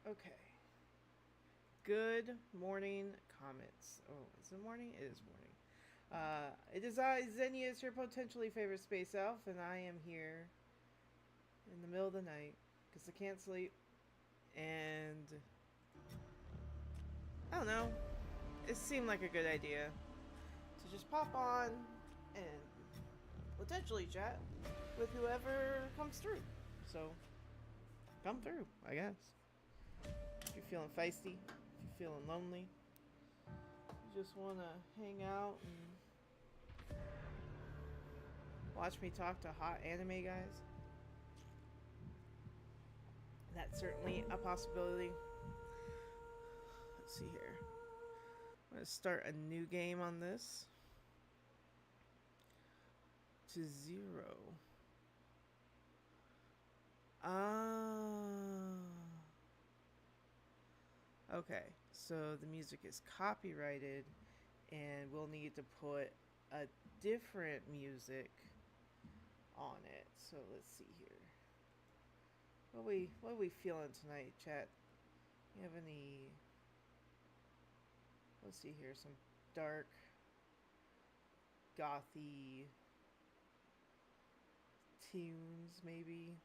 Okay. Good morning, comments. Oh, is it morning? It is morning. It is I, Xenius, your potentially favorite space elf, and I am here in the middle of the night because I can't sleep. And I don't know. It seemed like a good idea to just pop on and potentially chat with whoever comes through. So come through, I guess. If you're feeling feisty, if you're feeling lonely, you just want to hang out and watch me talk to hot anime guys, that's certainly a possibility. Let's see here. I'm going to start a new game on this to 0. Ah. Okay, so the music is copyrighted and we'll need to put a different music on it. So let's see here. What are we feeling tonight, chat? You have any? Let's see here. Some dark, gothy tunes, maybe.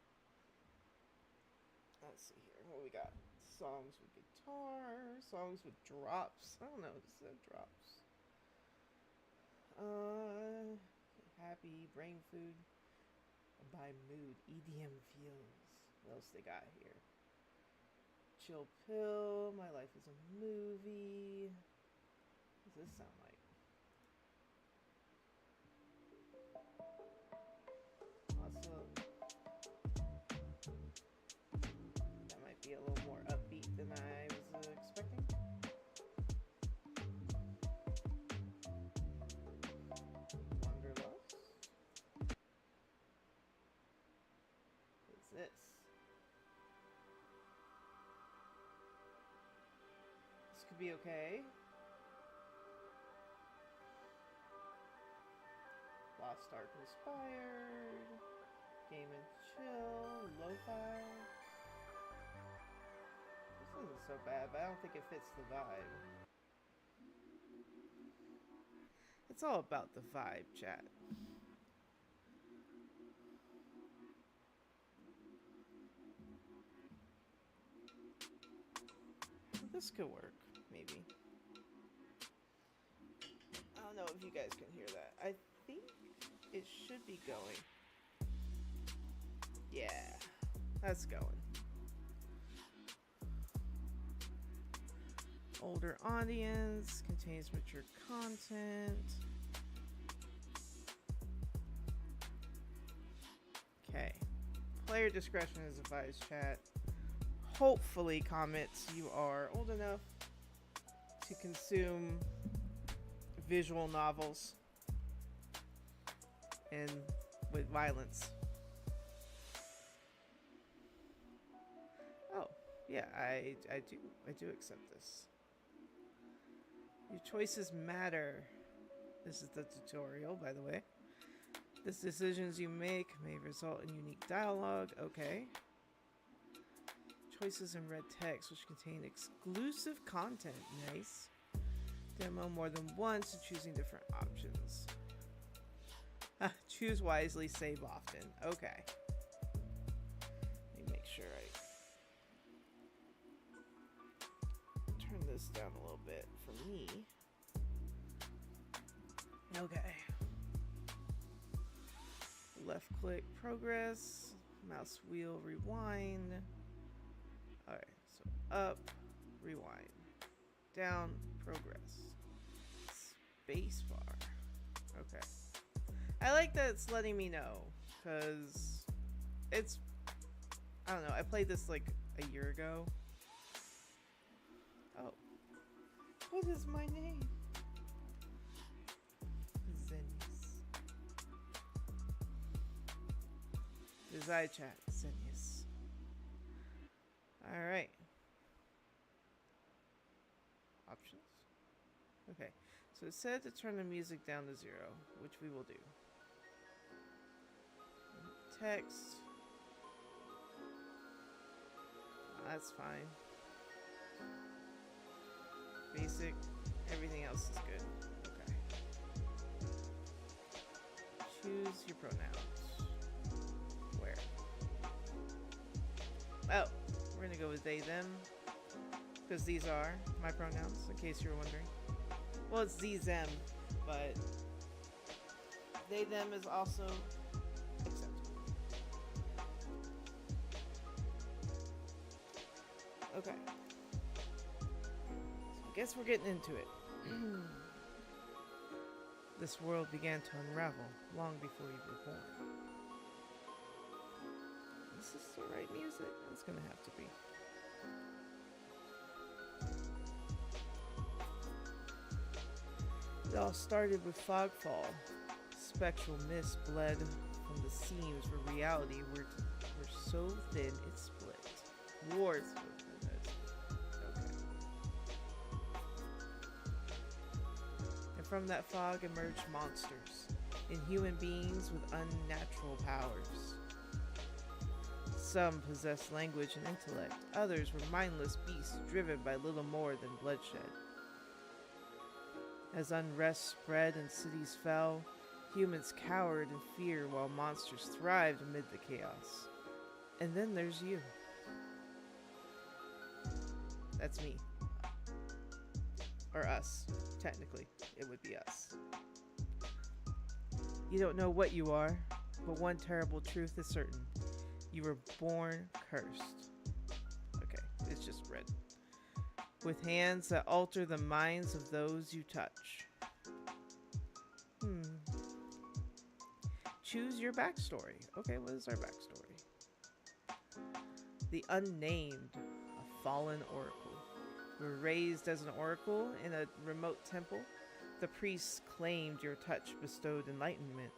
Let's see here. What we got? Songs with guitar, songs with drops. I don't know. Just drops. Happy brain food. By mood, EDM feels. What else they got here? Chill pill. My life is a movie. What does this sound like? Also, that might be a little more upbeat than I was expecting. Wanderlust. What's this? This could be okay. Lost Ark Inspired. Game and Chill. Lo-Fi. This isn't so bad, but I don't think it fits the vibe. It's all about the vibe, chat. This could work, maybe. I don't know if you guys can hear that. I think it should be going. Yeah, that's going. Older audience, contains mature content. Okay. Player discretion is advised, chat. Hopefully, comments, you are old enough to consume visual novels and with violence. Oh, yeah, I do accept this. Your choices matter. This is the tutorial, by the way. The decisions you make may result in unique dialogue. Okay. Choices in red text, which contain exclusive content. Nice. Demo more than once and choosing different options. Choose wisely, save often. Okay. Let me make sure I turn this down a little bit for me. Okay. Left click progress, mouse wheel rewind. Alright, so up, rewind, down, progress, space bar. Okay. I like that it's letting me know, because it's, I don't know, I played this like a year ago. Oh. What is my name? Xenius. Desire chat, Xenius. Alright. Options. Okay, so it said to turn the music down to 0, which we will do. Text. That's fine. Basic. Everything else is good. Okay. Choose your pronouns. Where? Oh, we're gonna go with they, them. Because these are my pronouns, in case you were wondering. Well, it's these, them, but they, them is also acceptable. Okay. I guess we're getting into it. This world began to unravel long before you were born. Is this the right music? It's gonna have to be. It all started with fogfall. Spectral mist bled from the seams where reality were so thin it split. Wars. Okay. And from that fog emerged monsters, inhuman beings with unnatural powers. Some possessed language and intellect, others were mindless beasts driven by little more than bloodshed. As unrest spread and cities fell, humans cowered in fear while monsters thrived amid the chaos. And then there's you. That's me. Or us. Technically, it would be us. You don't know what you are, but one terrible truth is certain. You were born cursed. Okay, it's just red. With hands that alter the minds of those you touch. Choose your backstory. Okay, what is our backstory? The unnamed, a fallen oracle. You were raised as an oracle in a remote temple. The priests claimed your touch bestowed enlightenment,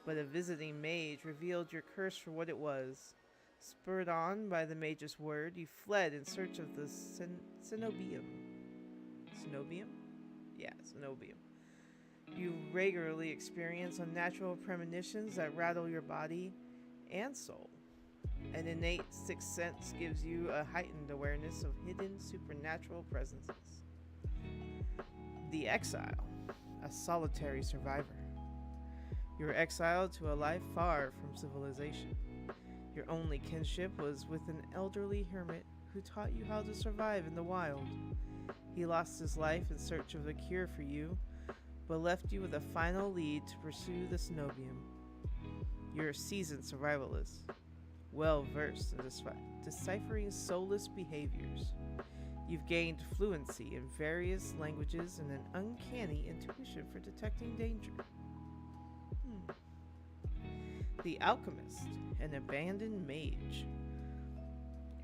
but a visiting mage revealed your curse for what it was. Spurred on by the mage's word, you fled in search of the cenobium. Cenobium? Yeah, cenobium. You regularly experience unnatural premonitions that rattle your body and soul. An innate sixth sense gives you a heightened awareness of hidden supernatural presences. The exile, a solitary survivor. You were exiled to a life far from civilization. Your only kinship was with an elderly hermit who taught you how to survive in the wild. He lost his life in search of a cure for you, but left you with a final lead to pursue the cenobium. You're a seasoned survivalist, well versed in deciphering soulless behaviors. You've gained fluency in various languages and an uncanny intuition for detecting danger. The alchemist, an abandoned mage.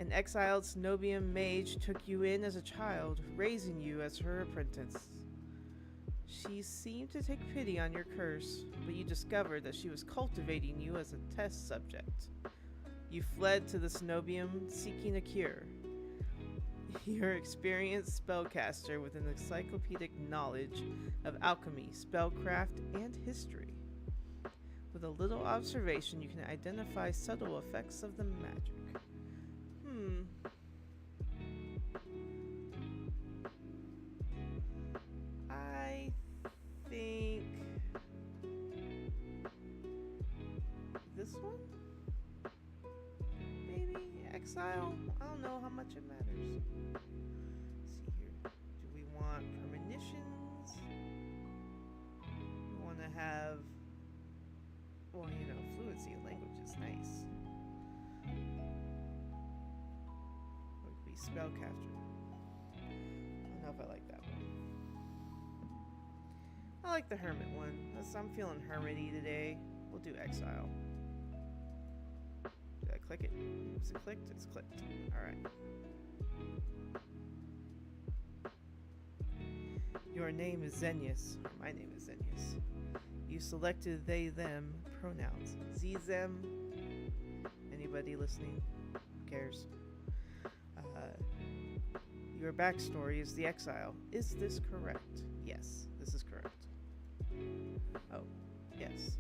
An exiled cenobium mage took you in as a child, raising you as her apprentice. She seemed to take pity on your curse, but you discovered that she was cultivating you as a test subject. You fled to the cenobium, seeking a cure. You're an experienced spellcaster with an encyclopedic knowledge of alchemy, spellcraft, and history. With a little observation, you can identify subtle effects of the magic. I think this one? Maybe exile? I don't know how much it matters. Let's see here. Do we want premonitions? We want to have, well, you know, fluency in language is nice. Would be spellcaster. I don't know if I like that one. I like the hermit one. I'm feeling hermity today. We'll do exile. Did I click it? Is it clicked? It's clicked. Alright. Your name is Xenius. Or my name is Xenius. You selected they, them pronouns. Z, them. Anybody listening? Who cares? Your backstory is the exile. Is this correct? Yes, this is correct. Oh, yes.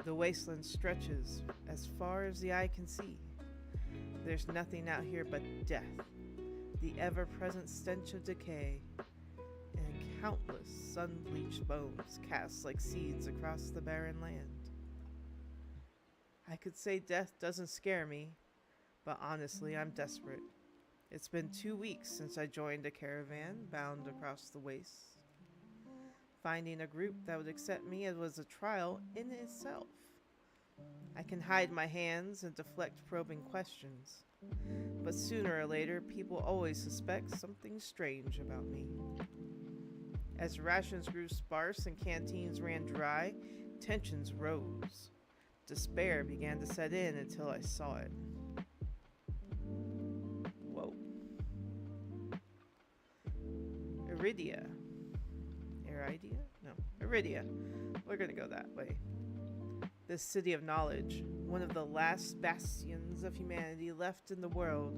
The wasteland stretches as far as the eye can see. There's nothing out here but death, the ever-present stench of decay, and countless sun-bleached bones cast like seeds across the barren land. I could say death doesn't scare me, but honestly, I'm desperate. It's been 2 weeks since I joined a caravan bound across the wastes. Finding a group that would accept me was a trial in itself. I can hide my hands and deflect probing questions, but sooner or later, people always suspect something strange about me. As rations grew sparse and canteens ran dry, tensions rose. Despair began to set in until I saw it. Whoa. Iridia. Iridia? No. Iridia. We're gonna go that way. This city of knowledge, one of the last bastions of humanity left in the world,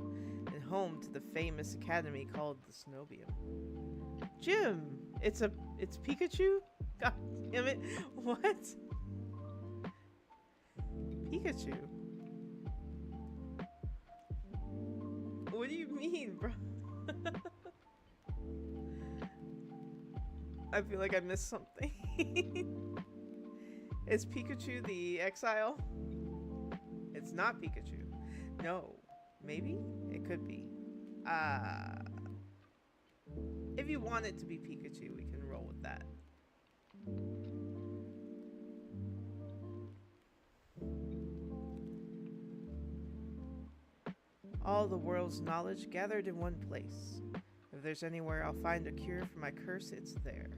and home to the famous academy called the Snobium. Jim! It's Pikachu? God damn it. What? Pikachu? What do you mean, bro? I feel like I missed something. Is Pikachu the exile? It's not Pikachu. No. Maybe? It could be. If you want it to be Pikachu, we can roll with that. All the world's knowledge gathered in one place. If there's anywhere I'll find a cure for my curse, it's there.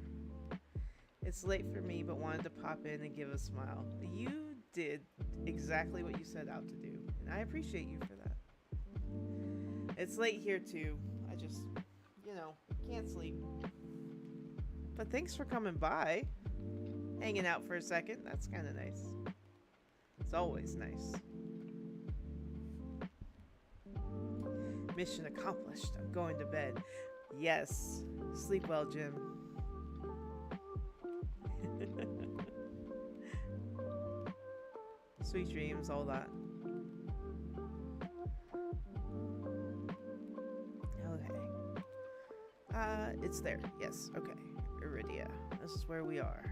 It's late for me, but wanted to pop in and give a smile. You did exactly what you set out to do, and I appreciate you for that. It's late here too. I just, can't sleep. But thanks for coming by. Hanging out for a second, that's kind of nice. It's always nice. Mission accomplished. I'm going to bed. Yes. Sleep well, Jim. Sweet dreams, all that. Okay. It's there. Yes. Okay. Iridia. This is where we are.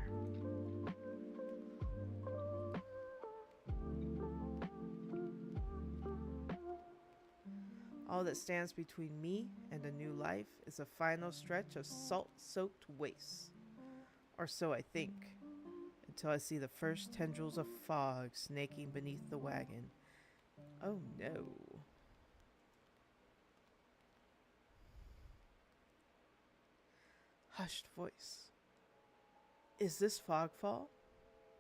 All that stands between me and a new life is a final stretch of salt-soaked waste. Or so I think, until I see the first tendrils of fog snaking beneath the wagon. Oh no. Hushed voice. Is this fogfall?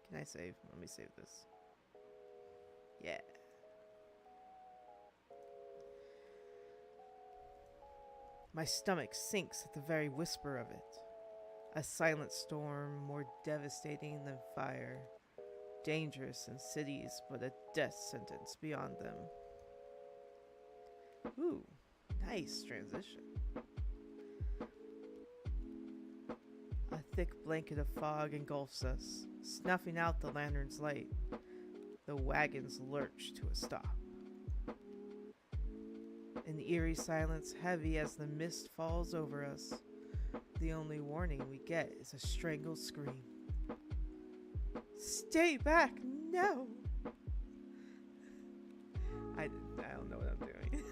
Can I save? Let me save this. Yeah. My stomach sinks at the very whisper of it. A silent storm, more devastating than fire. Dangerous in cities, but a death sentence beyond them. Ooh, nice transition. A thick blanket of fog engulfs us, snuffing out the lantern's light. The wagons lurch to a stop. An eerie silence, heavy as the mist falls over us. The only warning we get is a strangled scream. Stay back! No! I don't know what I'm doing.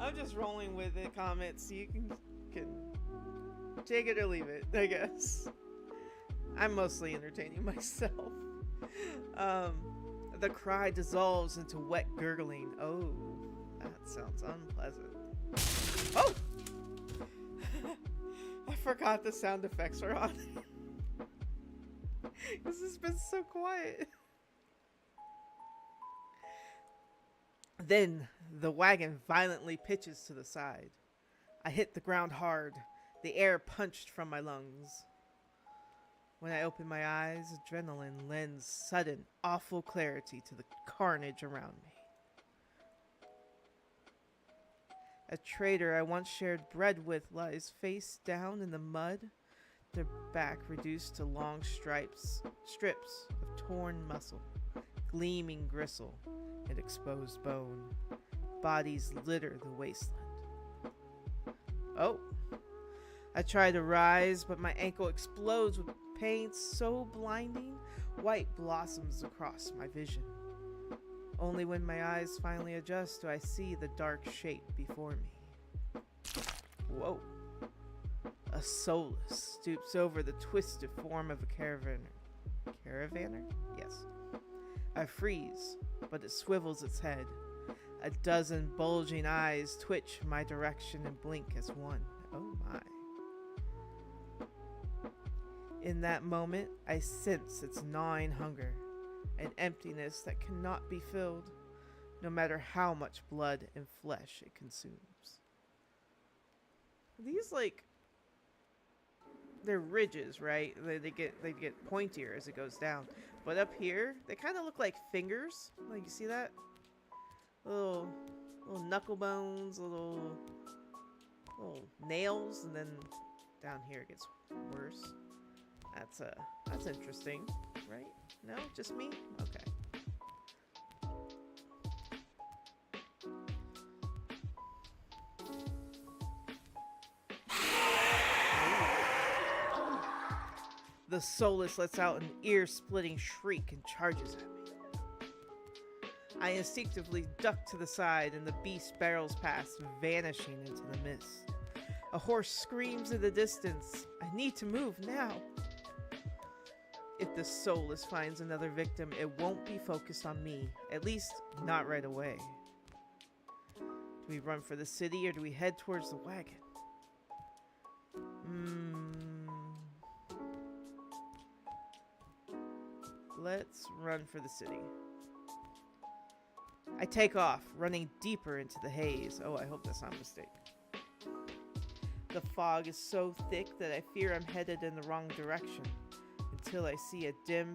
I'm just rolling with the comments. You can take it or leave it, I guess. I'm mostly entertaining myself. The cry dissolves into wet gurgling. Oh, that sounds unpleasant. Oh! I forgot the sound effects were on. This has been so quiet. Then the wagon violently pitches to the side. I hit the ground hard. The air punched from my lungs. When I open my eyes, adrenaline lends sudden, awful clarity to the carnage around me. A trader I once shared bread with lies face down in the mud, their back reduced to long strips of torn muscle. gleaming gristle and exposed bone. Bodies litter the wasteland. Oh. I try to rise, but my ankle explodes with pain so blinding, white blossoms across my vision. Only when my eyes finally adjust do I see the dark shape before me. Whoa. A soulless stoops over the twisted form of a caravaner. Caravaner? Yes. I freeze, but it swivels its head. A dozen bulging eyes twitch my direction and blink as one. Oh my. In that moment, I sense its gnawing hunger, an emptiness that cannot be filled, no matter how much blood and flesh it consumes. These, like, they're ridges, right? They get pointier as it goes down. But up here, they kind of look like fingers. Like, you see that? Little knuckle bones, little nails, and then down here it gets worse. That's interesting, right? No, just me? Okay. The soulless lets out an ear-splitting shriek and charges at me. I instinctively duck to the side and the beast barrels past, vanishing into the mist. A horse screams in the distance. I need to move now. If the soulless finds another victim, it won't be focused on me. At least, not right away. Do we run for the city or do we head towards the wagon? Let's run for the city. I take off, running deeper into the haze. Oh, I hope that's not a mistake. The fog is so thick that I fear I'm headed in the wrong direction, until I see a dim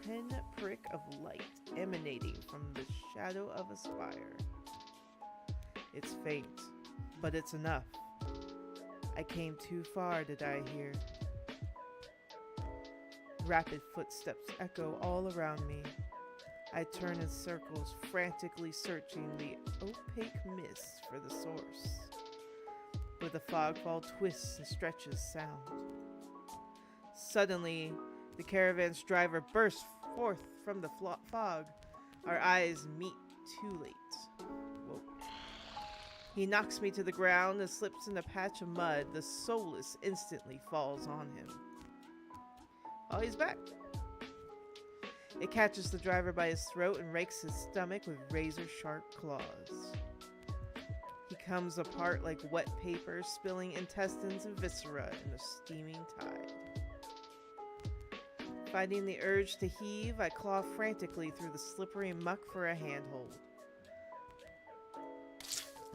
pinprick of light emanating from the shadow of a spire. It's faint, but it's enough. I came too far to die here. Rapid footsteps echo all around me. I turn in circles, frantically searching the opaque mist for the source, where the fogfall twists and stretches sound. Suddenly, the caravan's driver bursts forth from the fog. Our eyes meet too late. Whoa. He knocks me to the ground and slips in a patch of mud. The soulless instantly falls on him. Oh, he's back. It catches the driver by his throat and rakes his stomach with razor-sharp claws. He comes apart like wet paper, spilling intestines and viscera in a steaming tide. Fighting the urge to heave, I claw frantically through the slippery muck for a handhold.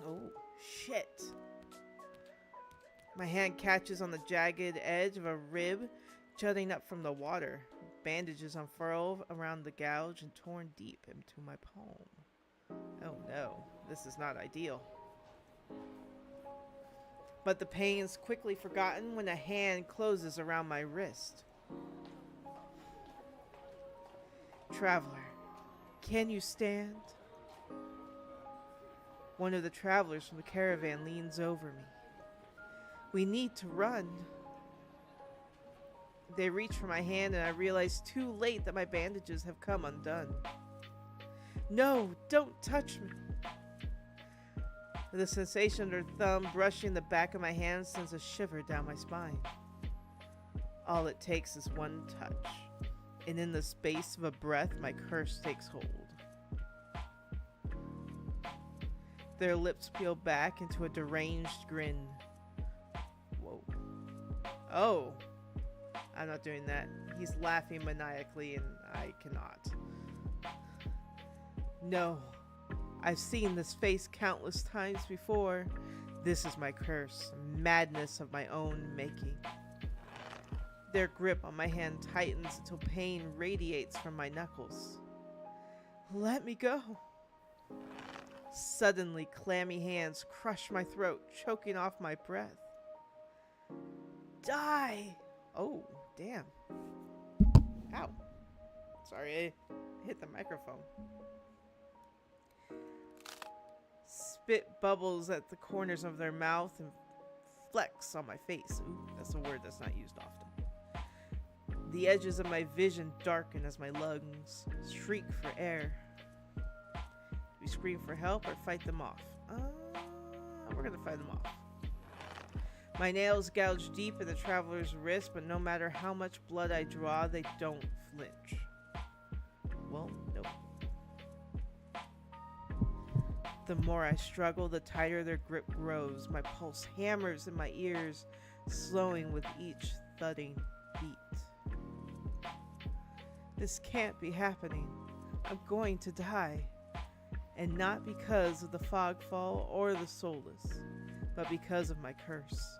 Oh, shit. My hand catches on the jagged edge of a rib jutting up from the water. Bandages unfurl around the gouge and torn deep into my palm. Oh no, this is not ideal. But the pain's quickly forgotten when a hand closes around my wrist. Traveler, can you stand? One of the travelers from the caravan leans over me. We need to run. They reach for my hand and I realize too late that my bandages have come undone. No, don't touch me. The sensation of their thumb brushing the back of my hand sends a shiver down my spine. All it takes is one touch, and in the space of a breath, my curse takes hold. Their lips peel back into a deranged grin. Whoa. Oh. I'm not doing that. He's laughing maniacally and I cannot. No. I've seen this face countless times before. This is my curse. Madness of my own making. Their grip on my hand tightens until pain radiates from my knuckles. Let me go. Suddenly, clammy hands crush my throat, choking off my breath. Die! Oh, damn. Ow. Sorry, I hit the microphone. Spit bubbles at the corners of their mouth and flecks on my face. Ooh, that's a word that's not used often. The edges of my vision darken as my lungs shriek for air. We scream for help or fight them off? We're gonna fight them off. My nails gouge deep in the traveler's wrist, but no matter how much blood I draw, they don't flinch. Well, nope. The more I struggle, the tighter their grip grows. My pulse hammers in my ears, slowing with each thudding beat. This can't be happening. I'm going to die. And not because of the fogfall or the soulless, but because of my curse.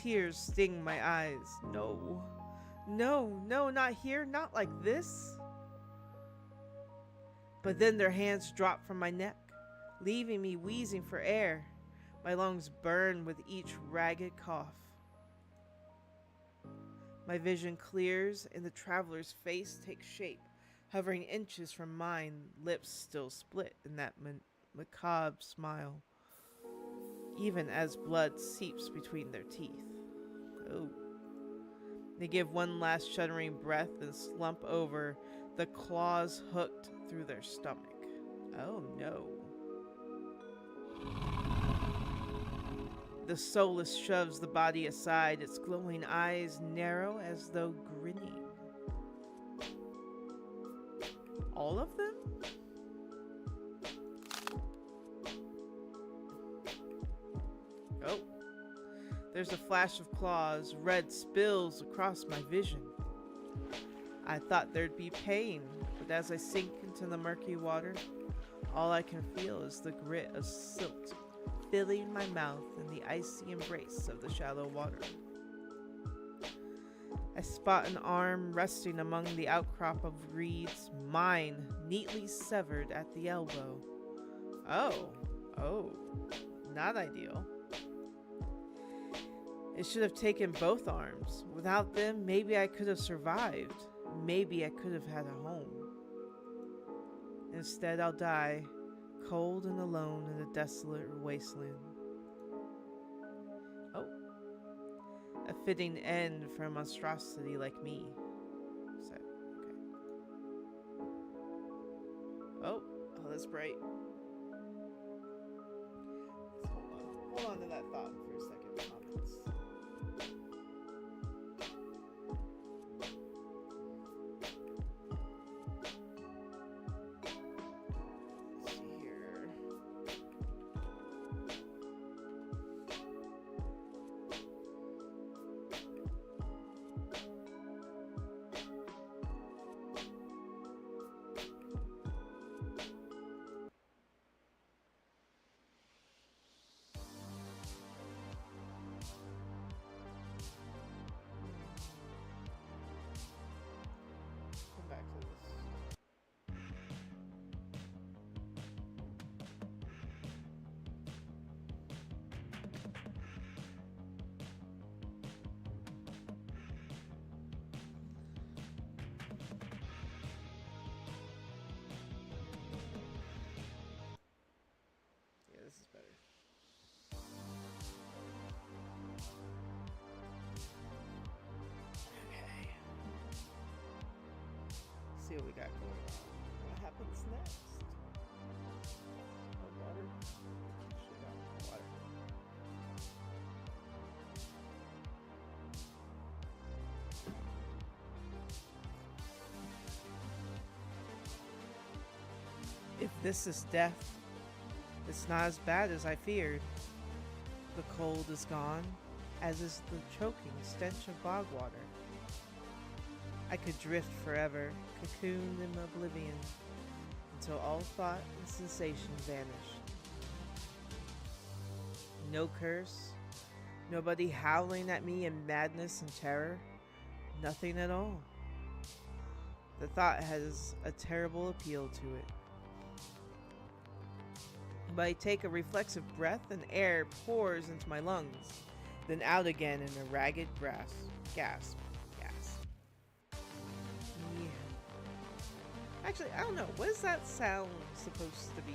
Tears sting my eyes. No, no, no, not here, not like this. But then their hands drop from my neck, leaving me wheezing for air. My lungs burn with each ragged cough. My vision clears and the traveler's face takes shape, hovering inches from mine, lips still split in that macabre smile, even as blood seeps between their teeth. Oh. They give one last shuddering breath and slump over, the claws hooked through their stomach. Oh no. The soulless shoves the body aside, its glowing eyes narrow as though grinning. All of them? Oh. There's a flash of claws. Red spills across my vision. I thought there'd be pain, but as I sink into the murky water, all I can feel is the grit of silt filling my mouth in the icy embrace of the shallow water. I spot an arm resting among the outcrop of reeds, mine neatly severed at the elbow. Oh, not ideal. It should have taken both arms. Without them, maybe I could have survived. Maybe I could have had a home. Instead, I'll die, cold and alone in a desolate wasteland. Oh. A fitting end for a monstrosity like me. So, okay. Oh, that's bright. Hold on to that thought for a second, comments. Let's see here. Come back to this. Yeah, this is better. Okay. See what we got going on. What happens next? More water. Shit out more water. If this is death, it's not as bad as I feared. The cold is gone, as is the choking stench of bog water. I could drift forever, cocooned in oblivion, until all thought and sensation vanished. No curse, nobody howling at me in madness and terror, nothing at all. The thought has a terrible appeal to it. But I take a reflexive breath and air pours into my lungs, then out again in a ragged gasp. Yeah. Actually, I don't know. What is that sound supposed to be?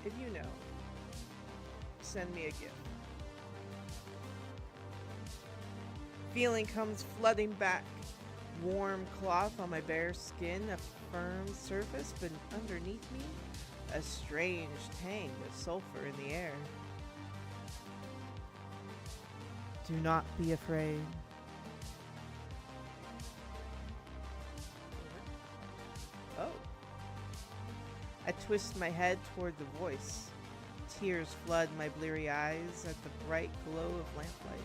If you know, send me a gift. Feeling comes flooding back. Warm cloth on my bare skin, a firm surface, but underneath me, a strange tang of sulfur in the air. Do not be afraid. Oh. I twist my head toward the voice. Tears flood my bleary eyes at the bright glow of lamplight.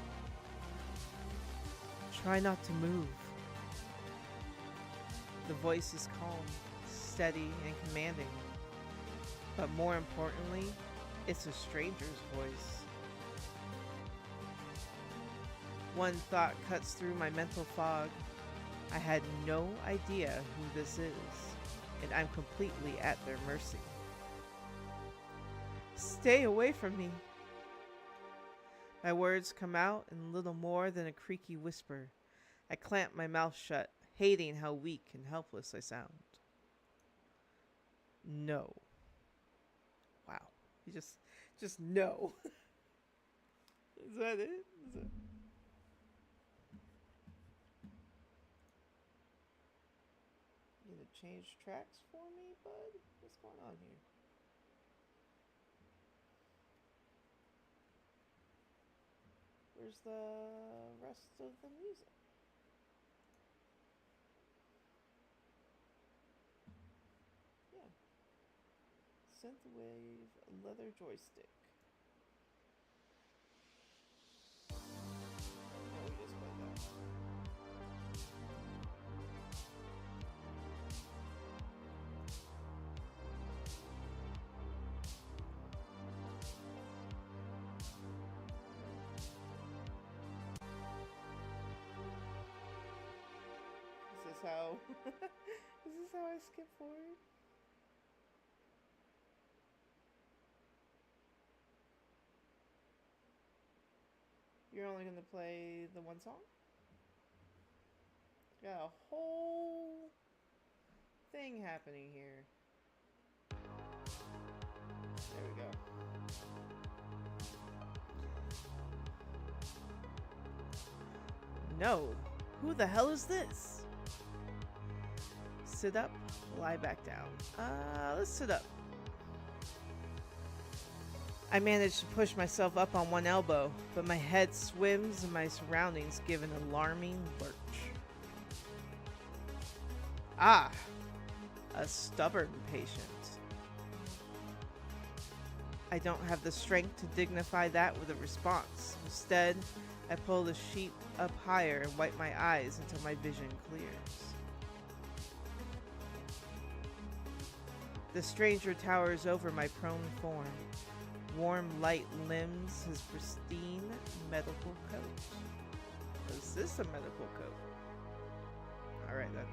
Try not to move. The voice is calm, steady, and commanding. But more importantly, it's a stranger's voice. One thought cuts through my mental fog. I had no idea who this is, and I'm completely at their mercy. Stay away from me. My words come out in little more than a creaky whisper. I clamp my mouth shut, hating how weak and helpless I sound. No. Wow. You just no. Is that it? Is it? You gonna change tracks for me, bud? What's going on here? Where's the rest of the music? Yeah. Synthwave leather joystick. No, we just played that. Is this how is this how I skip forward? You're only gonna play the one song? Got a whole thing happening here. There we go. No. Who the hell is this? Sit up, lie back down. Let's sit up. I manage to push myself up on one elbow, but my head swims and my surroundings give an alarming lurch. Ah, a stubborn patient. I don't have the strength to dignify that with a response. Instead, I pull the sheet up higher and wipe my eyes until my vision clears. The stranger towers over my prone form. Warm light limbs his pristine medical coat. Is this a medical coat? Alright then.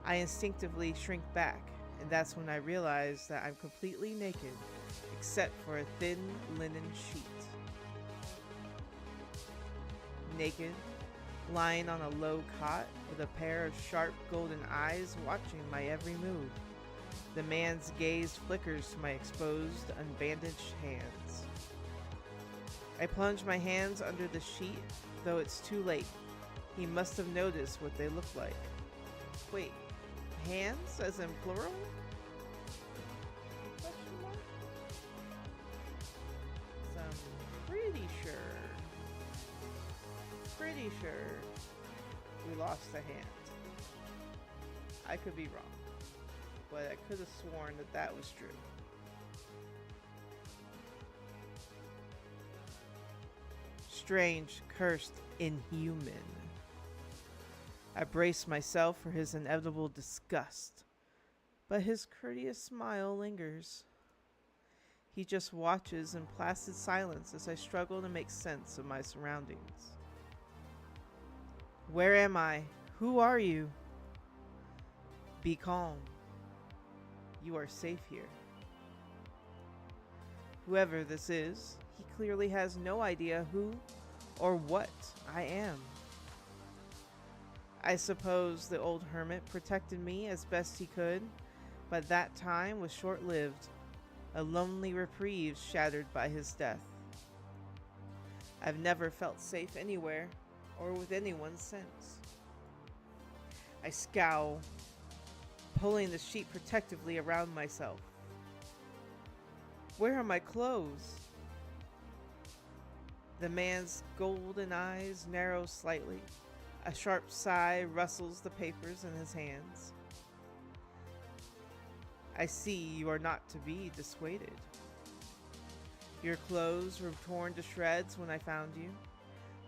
I instinctively shrink back, and that's when I realize that I'm completely naked, except for a thin linen sheet. Naked, lying on a low cot with a pair of sharp golden eyes watching my every move. The man's gaze flickers to my exposed, unbandaged hands. I plunge my hands under the sheet, though it's too late. He must have noticed what they look like. Wait, hands as in plural? Question mark? So I'm pretty sure we lost a hand. I could be wrong, but I could have sworn that that was true. Strange, cursed, inhuman. I brace myself for his inevitable disgust, but his courteous smile lingers. He just watches in placid silence as I struggle to make sense of my surroundings. Where am I? Who are you? Be calm. You are safe here. Whoever this is, he clearly has no idea who or what I am. I suppose the old hermit protected me as best he could, but that time was short-lived, a lonely reprieve shattered by his death. I've never felt safe anywhere, or with anyone since. I scowl, pulling the sheet protectively around myself. Where are my clothes? The man's golden eyes narrow slightly. A sharp sigh rustles the papers in his hands. I see you are not to be dissuaded. Your clothes were torn to shreds when I found you,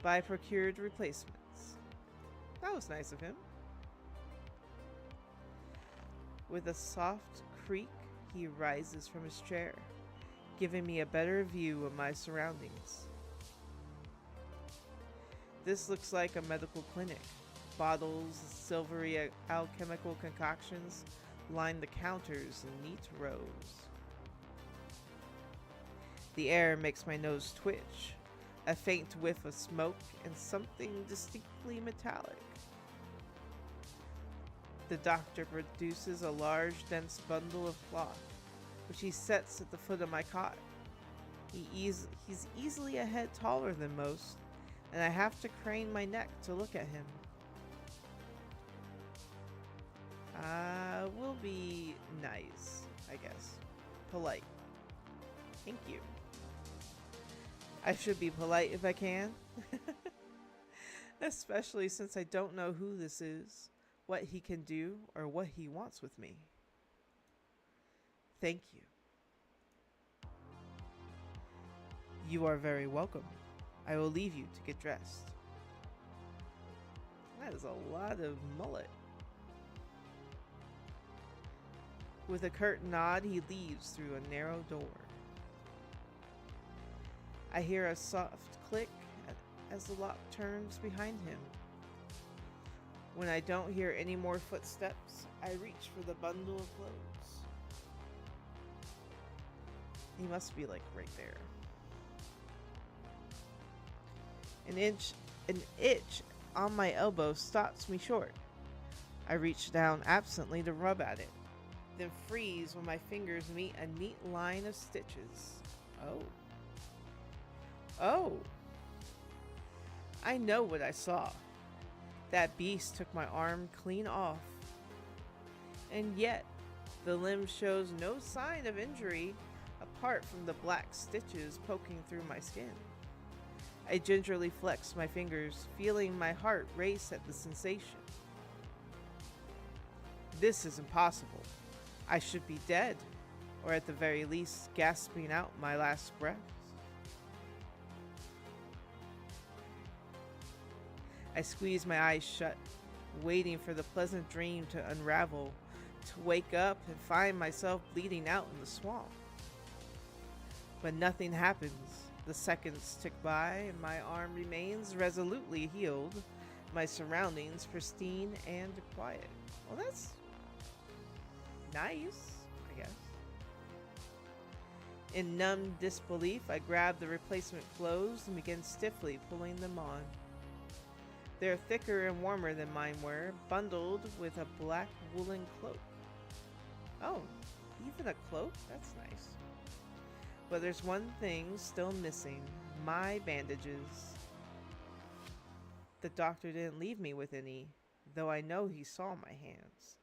but I procured replacements. That was nice of him. With a soft creak, he rises from his chair, giving me a better view of my surroundings. This looks like a medical clinic. Bottles of silvery alchemical concoctions line the counters in neat rows. The air makes my nose twitch, a faint whiff of smoke and something distinctly metallic. The doctor produces a large, dense bundle of cloth, which he sets at the foot of my cot. He's easily a head taller than most, and I have to crane my neck to look at him. We'll be nice, I guess. Polite. Thank you. I should be polite if I can. Especially since I don't know who this is, what he can do, or what he wants with me. Thank you. You are very welcome. I will leave you to get dressed. That is a lot of mullet. With a curt nod, he leaves through a narrow door. I hear a soft click as the lock turns behind him. When I don't hear any more footsteps, I reach for the bundle of clothes. He must be like right there. An itch on my elbow stops me short. I reach down absently to rub at it, then freeze when my fingers meet a neat line of stitches. Oh. I know what I saw. That beast took my arm clean off. And yet, the limb shows no sign of injury apart from the black stitches poking through my skin. I gingerly flex my fingers, feeling my heart race at the sensation. This is impossible. I should be dead, or at the very least, gasping out my last breath. I squeeze my eyes shut, waiting for the pleasant dream to unravel, to wake up and find myself bleeding out in the swamp. But nothing happens. The seconds tick by, and my arm remains resolutely healed, my surroundings pristine and quiet. Well, that's nice, I guess. In numb disbelief, I grab the replacement clothes and begin stiffly pulling them on. They're thicker and warmer than mine were, bundled with a black woolen cloak. Oh, even a cloak? That's nice. But there's one thing still missing, my bandages. The doctor didn't leave me with any, though I know he saw my hands.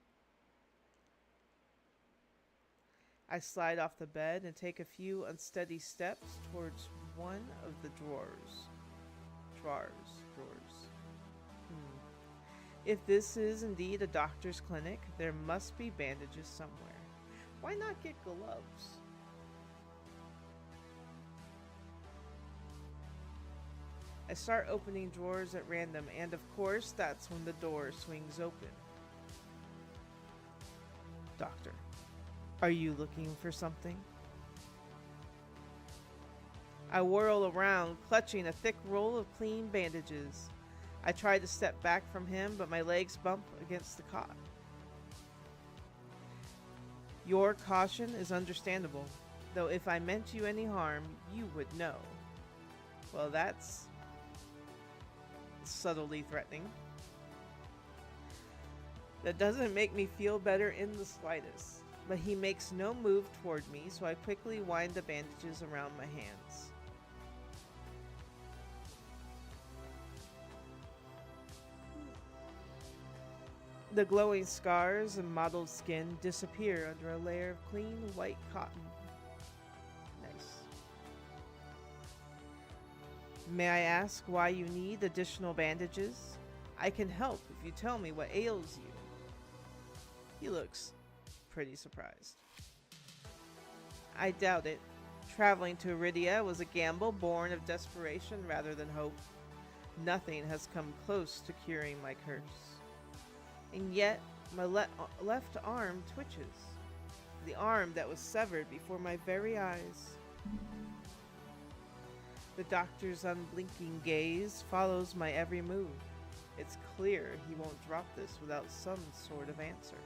I slide off the bed and take a few unsteady steps towards one of the drawers. If this is indeed a doctor's clinic, there must be bandages somewhere. Why not get gloves? I start opening drawers at random, and of course, that's when the door swings open. Doctor, are you looking for something? I whirl around, clutching a thick roll of clean bandages. I try to step back from him, but my legs bump against the cot. Your caution is understandable, though if I meant you any harm, you would know. Well, that's subtly threatening. That doesn't make me feel better in the slightest. But he makes no move toward me, so I quickly wind the bandages around my hands. The glowing scars and mottled skin disappear under a layer of clean white cotton. Nice. May I ask why you need additional bandages? I can help if you tell me what ails you. He looks pretty surprised. I doubt it. Traveling to Iridia was a gamble born of desperation rather than hope. Nothing has come close to curing my curse. And yet, my left arm twitches. The arm that was severed before my very eyes. The doctor's unblinking gaze follows my every move. It's clear he won't drop this without some sort of answer.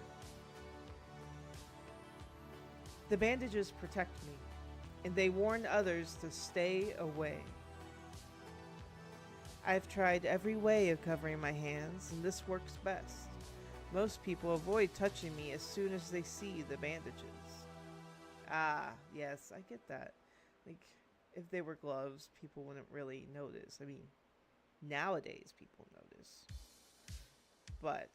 The bandages protect me, and they warn others to stay away. I've tried every way of covering my hands, and this works best. Most people avoid touching me as soon as they see the bandages. Ah, yes, I get that. Like, if they were gloves, people wouldn't really notice. I mean, nowadays people notice. But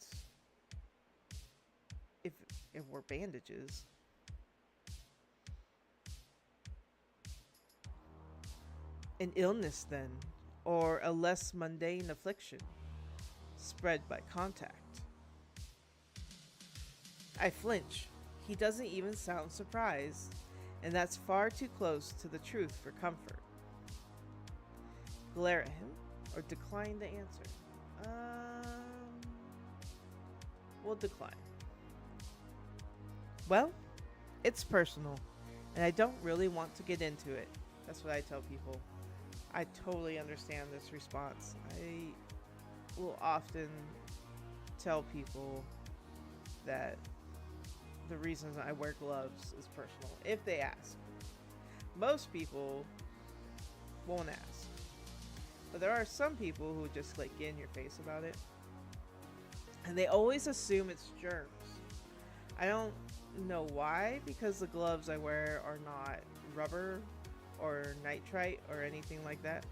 if it were bandages, an illness then, or a less mundane affliction, spread by contact. I flinch. He doesn't even sound surprised, and that's far too close to the truth for comfort. Glare at him, or decline the answer. We'll decline. Well, it's personal, and I don't really want to get into it. That's what I tell people. I totally understand this response. I will often tell people that the reasons I wear gloves is personal, if they ask. Most people won't ask. But there are some people who just like get in your face about it. And they always assume it's germs. I don't know why, because the gloves I wear are not rubber or nitrite or anything like that.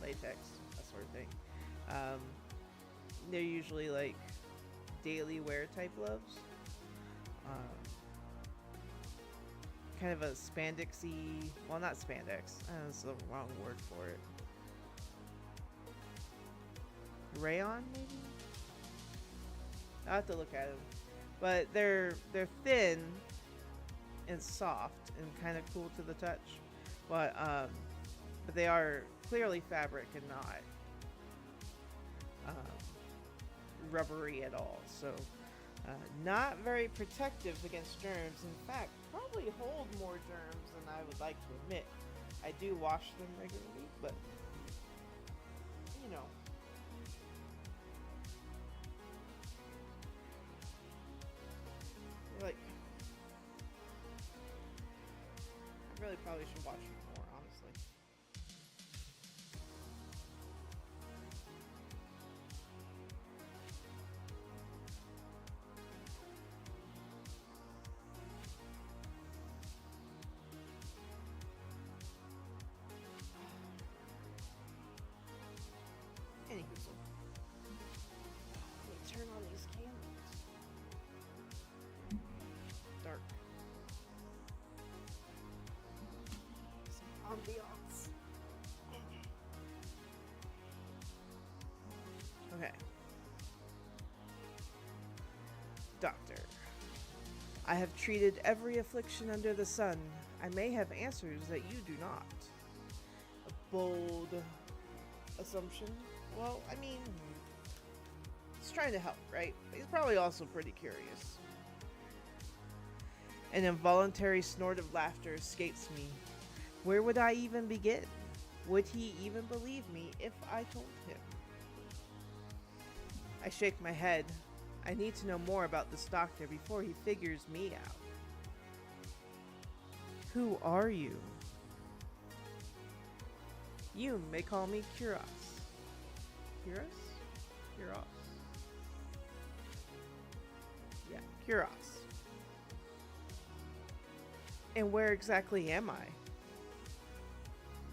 Latex, that sort of thing. They're usually like daily wear type gloves. Kind of a spandexy, well, not spandex, that's the wrong word for it. Rayon, maybe? I'll have to look at them. But they're thin and soft and kind of cool to the touch. But they are clearly fabric and not rubbery at all. So not very protective against germs. In fact, probably hold more germs than I would like to admit. I do wash them regularly, but you know. Like, I really probably should watch them more, honestly. Anywho, so let me turn on these candles. Dark. Some ambiance. Okay. Doctor, I have treated every affliction under the sun. I may have answers that you do not. A bold assumption? Well, I mean, he's trying to help, right? He's probably also pretty curious. An involuntary snort of laughter escapes me. Where would I even begin? Would he even believe me if I told him? I shake my head. I need to know more about this doctor before he figures me out. Who are you? You may call me Kuros. Curos? Curos. Yeah, Curos. And where exactly am I?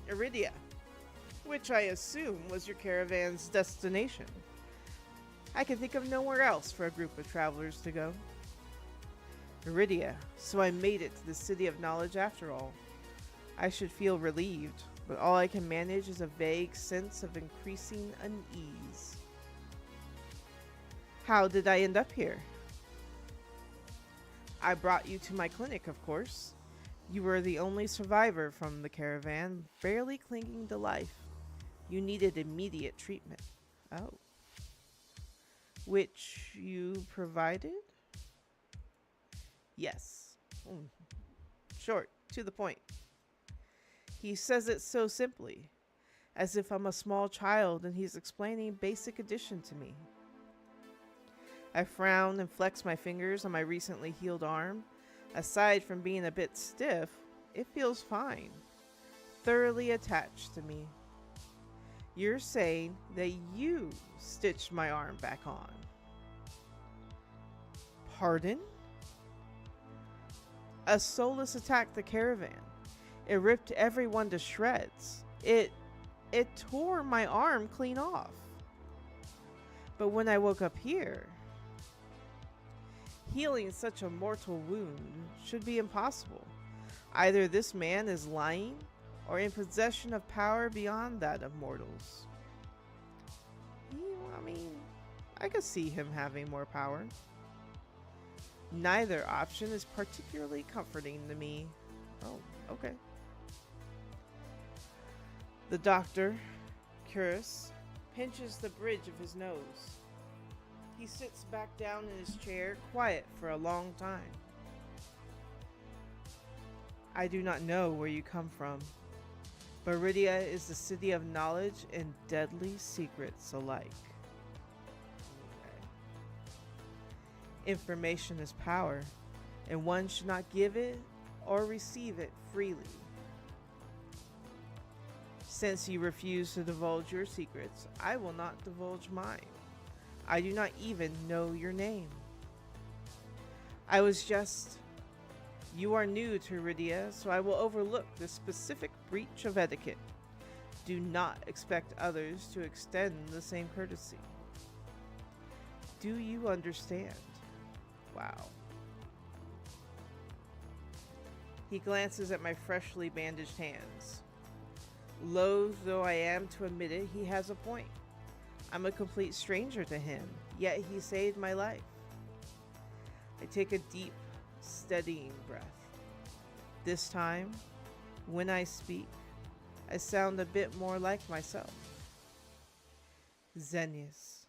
Iridia, which I assume was your caravan's destination. I can think of nowhere else for a group of travelers to go. Iridia, so I made it to the City of Knowledge after all. I should feel relieved, but all I can manage is a vague sense of increasing unease. How did I end up here? I brought you to my clinic, of course. You were the only survivor from the caravan, barely clinging to life. You needed immediate treatment. Oh. Which you provided? Yes. Short, to the point. He says it so simply, as if I'm a small child and he's explaining basic addition to me. I frown and flex my fingers on my recently healed arm. Aside from being a bit stiff, it feels fine. Thoroughly attached to me. You're saying that you stitched my arm back on. Pardon? A soulless attacked the caravan. It ripped everyone to shreds. It tore my arm clean off. But when I woke up here, healing such a mortal wound should be impossible. Either this man is lying or in possession of power beyond that of mortals. I mean, I could see him having more power. Neither option is particularly comforting to me. Oh, okay. The doctor, Curis, pinches the bridge of his nose. He sits back down in his chair, quiet for a long time. I do not know where you come from, but Iridia is the city of knowledge and deadly secrets alike. Information is power, and one should not give it or receive it freely. Since you refuse to divulge your secrets, I will not divulge mine. I do not even know your name. You are new to Iridia, so I will overlook this specific breach of etiquette. Do not expect others to extend the same courtesy. Do you understand? Wow. He glances at my freshly bandaged hands. Loath though I am to admit it, he has a point. I'm a complete stranger to him, yet he saved my life. I take a deep, steadying breath. This time, when I speak, I sound a bit more like myself. Xenius.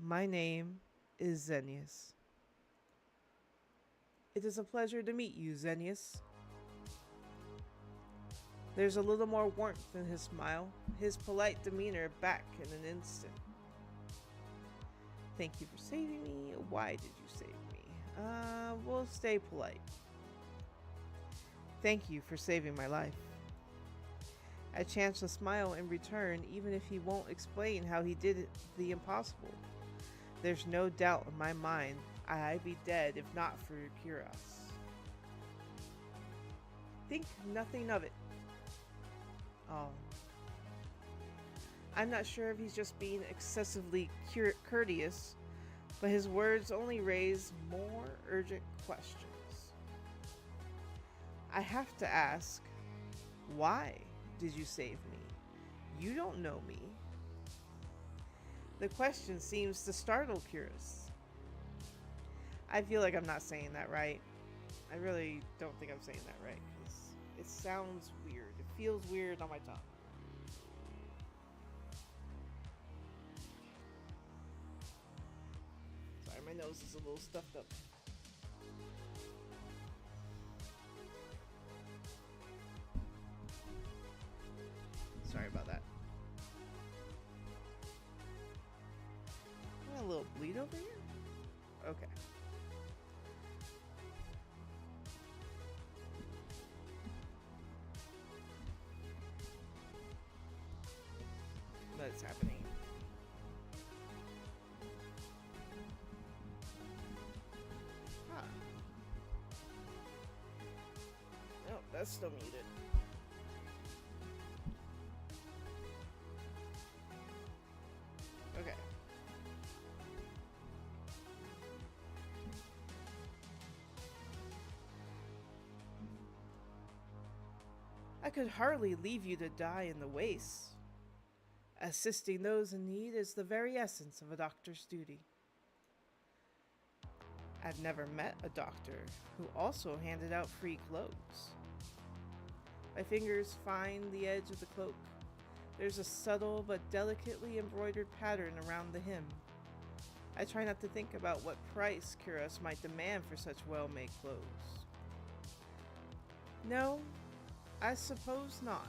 My name is Xenius. It is a pleasure to meet you, Xenius. There's a little more warmth in his smile, his polite demeanor back in an instant. Thank you for saving me. Why did you save me? We'll stay polite. Thank you for saving my life. I chance to smile in return, even if he won't explain how he did the impossible. There's no doubt in my mind I'd be dead if not for Curos. Think nothing of it. Oh. I'm not sure if he's just being excessively courteous, but his words only raise more urgent questions. I have to ask, why did you save me? You don't know me. The question seems to startle Curis. I feel like I'm not saying that right. I really don't think I'm saying that right. It sounds weird. It feels weird on my tongue. Sorry, my nose is a little stuffed up. Sorry about that. Got a little bleed over here? Okay. That's happening. still muted. Okay. I could hardly leave you to die in the wastes. Assisting those in need is the very essence of a doctor's duty. I've never met a doctor who also handed out free clothes. My fingers find the edge of the cloak. There's a subtle but delicately embroidered pattern around the hem. I try not to think about what price Kuros might demand for such well-made clothes. No, I suppose not.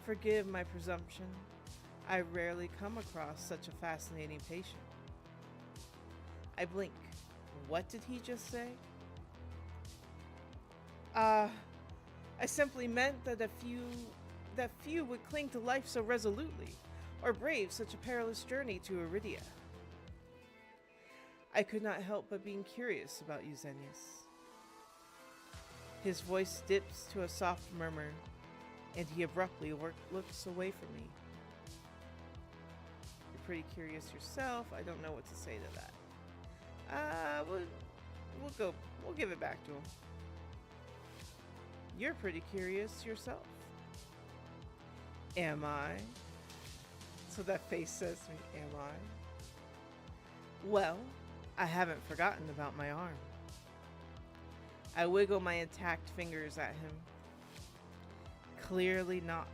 Forgive my presumption. I rarely come across such a fascinating patient. I blink. What did he just say? I simply meant that few would cling to life so resolutely, or brave such a perilous journey to Iridia. I could not help but being curious about you, Xenius. His voice dips to a soft murmur, and he abruptly looks away from me. You're pretty curious yourself. I don't know what to say to that. We'll give it back to him. You're pretty curious yourself. Am I? So that face says to me, am I? Well, I haven't forgotten about my arm. I wiggle my intact fingers at him. Clearly not.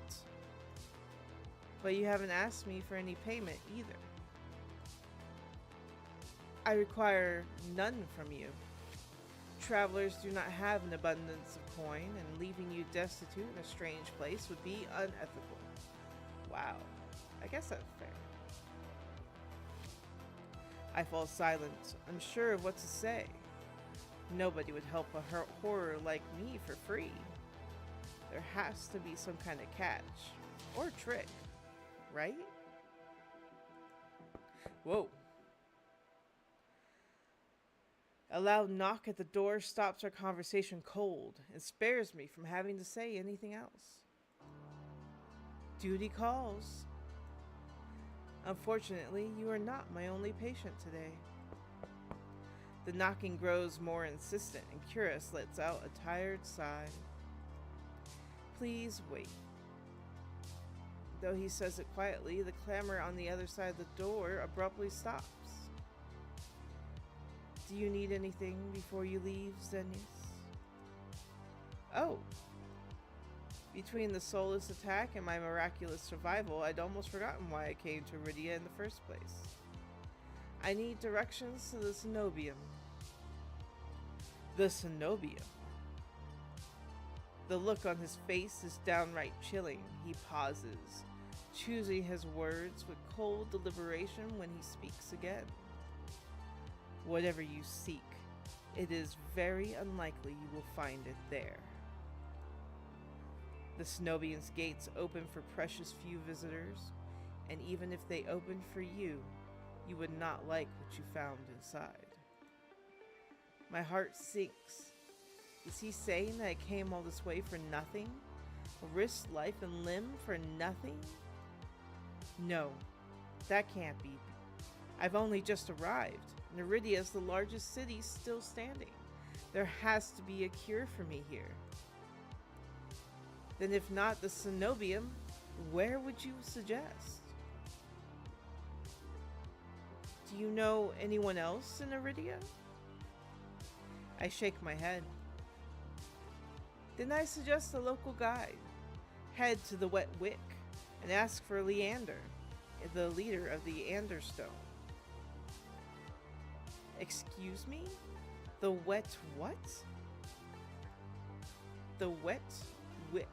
But you haven't asked me for any payment either. I require none from you. Travelers do not have an abundance of coin, and leaving you destitute in a strange place would be unethical. Wow, I guess that's fair. I fall silent, unsure of what to say. Nobody would help a horror like me for free. There has to be some kind of catch, or trick, right? Whoa. A loud knock at the door stops our conversation cold and spares me from having to say anything else. Duty calls. Unfortunately, you are not my only patient today. The knocking grows more insistent, and Kuros lets out a tired sigh. Please wait. Though he says it quietly, the clamor on the other side of the door abruptly stops. Do you need anything before you leave, Xenius? Oh. Between the soulless attack and my miraculous survival, I'd almost forgotten why I came to Iridia in the first place. I need directions to the Cenobium. The Cenobium? The look on his face is downright chilling. He pauses, choosing his words with cold deliberation when he speaks again. Whatever you seek, it is very unlikely you will find it there. The Cenobian's gates open for precious few visitors, and even if they opened for you, you would not like what you found inside. My heart sinks. Is he saying that I came all this way for nothing? Risked life and limb for nothing? No, that can't be. I've only just arrived. Iridia is the largest city still standing. There has to be a cure for me here. Then if not the Cenobium, where would you suggest? Do you know anyone else in Iridia? I shake my head. Then I suggest a local guide. Head to the Wet Wick and ask for Leander, the leader of the Anderstone. Excuse me? The Wet what? The Wet Wick.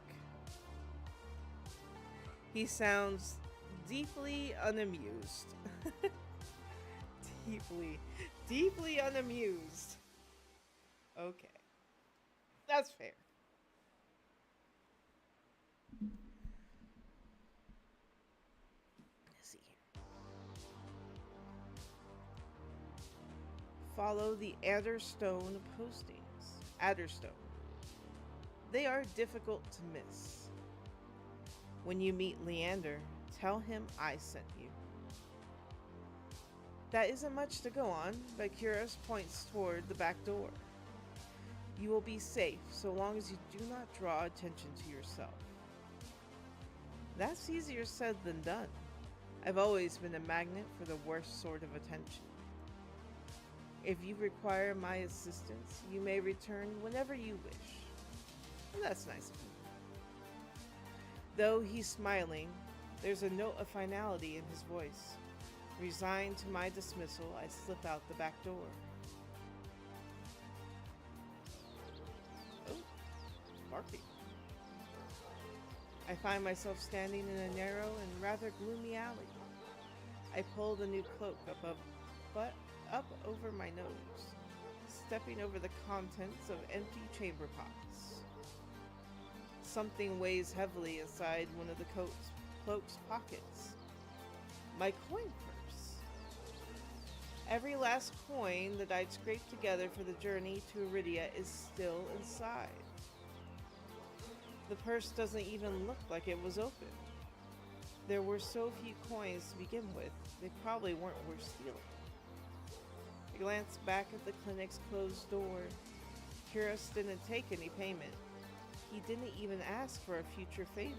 He sounds deeply unamused. deeply unamused. Okay. That's fair. Let's see here. Follow the Adderstone postings. Adderstone. They are difficult to miss. When you meet Leander, tell him I sent you. That isn't much to go on, but Curious points toward the back door. You will be safe so long as you do not draw attention to yourself. That's easier said than done. I've always been a magnet for the worst sort of attention. If you require my assistance, you may return whenever you wish. And that's nice of him. Though he's smiling, there's a note of finality in his voice. Resigned to my dismissal, I slip out the back door. Oh, barking. I find myself standing in a narrow and rather gloomy alley. I pull the new cloak up over my nose, stepping over the contents of empty chamber pots. Something weighs heavily inside one of the cloak's pockets. My coin purse. Every last coin that I'd scraped together for the journey to Iridia is still inside. The purse doesn't even look like it was open. There were so few coins to begin with, they probably weren't worth stealing. I glanced back at the clinic's closed door. Curious didn't take any payment. He didn't even ask for a future favor.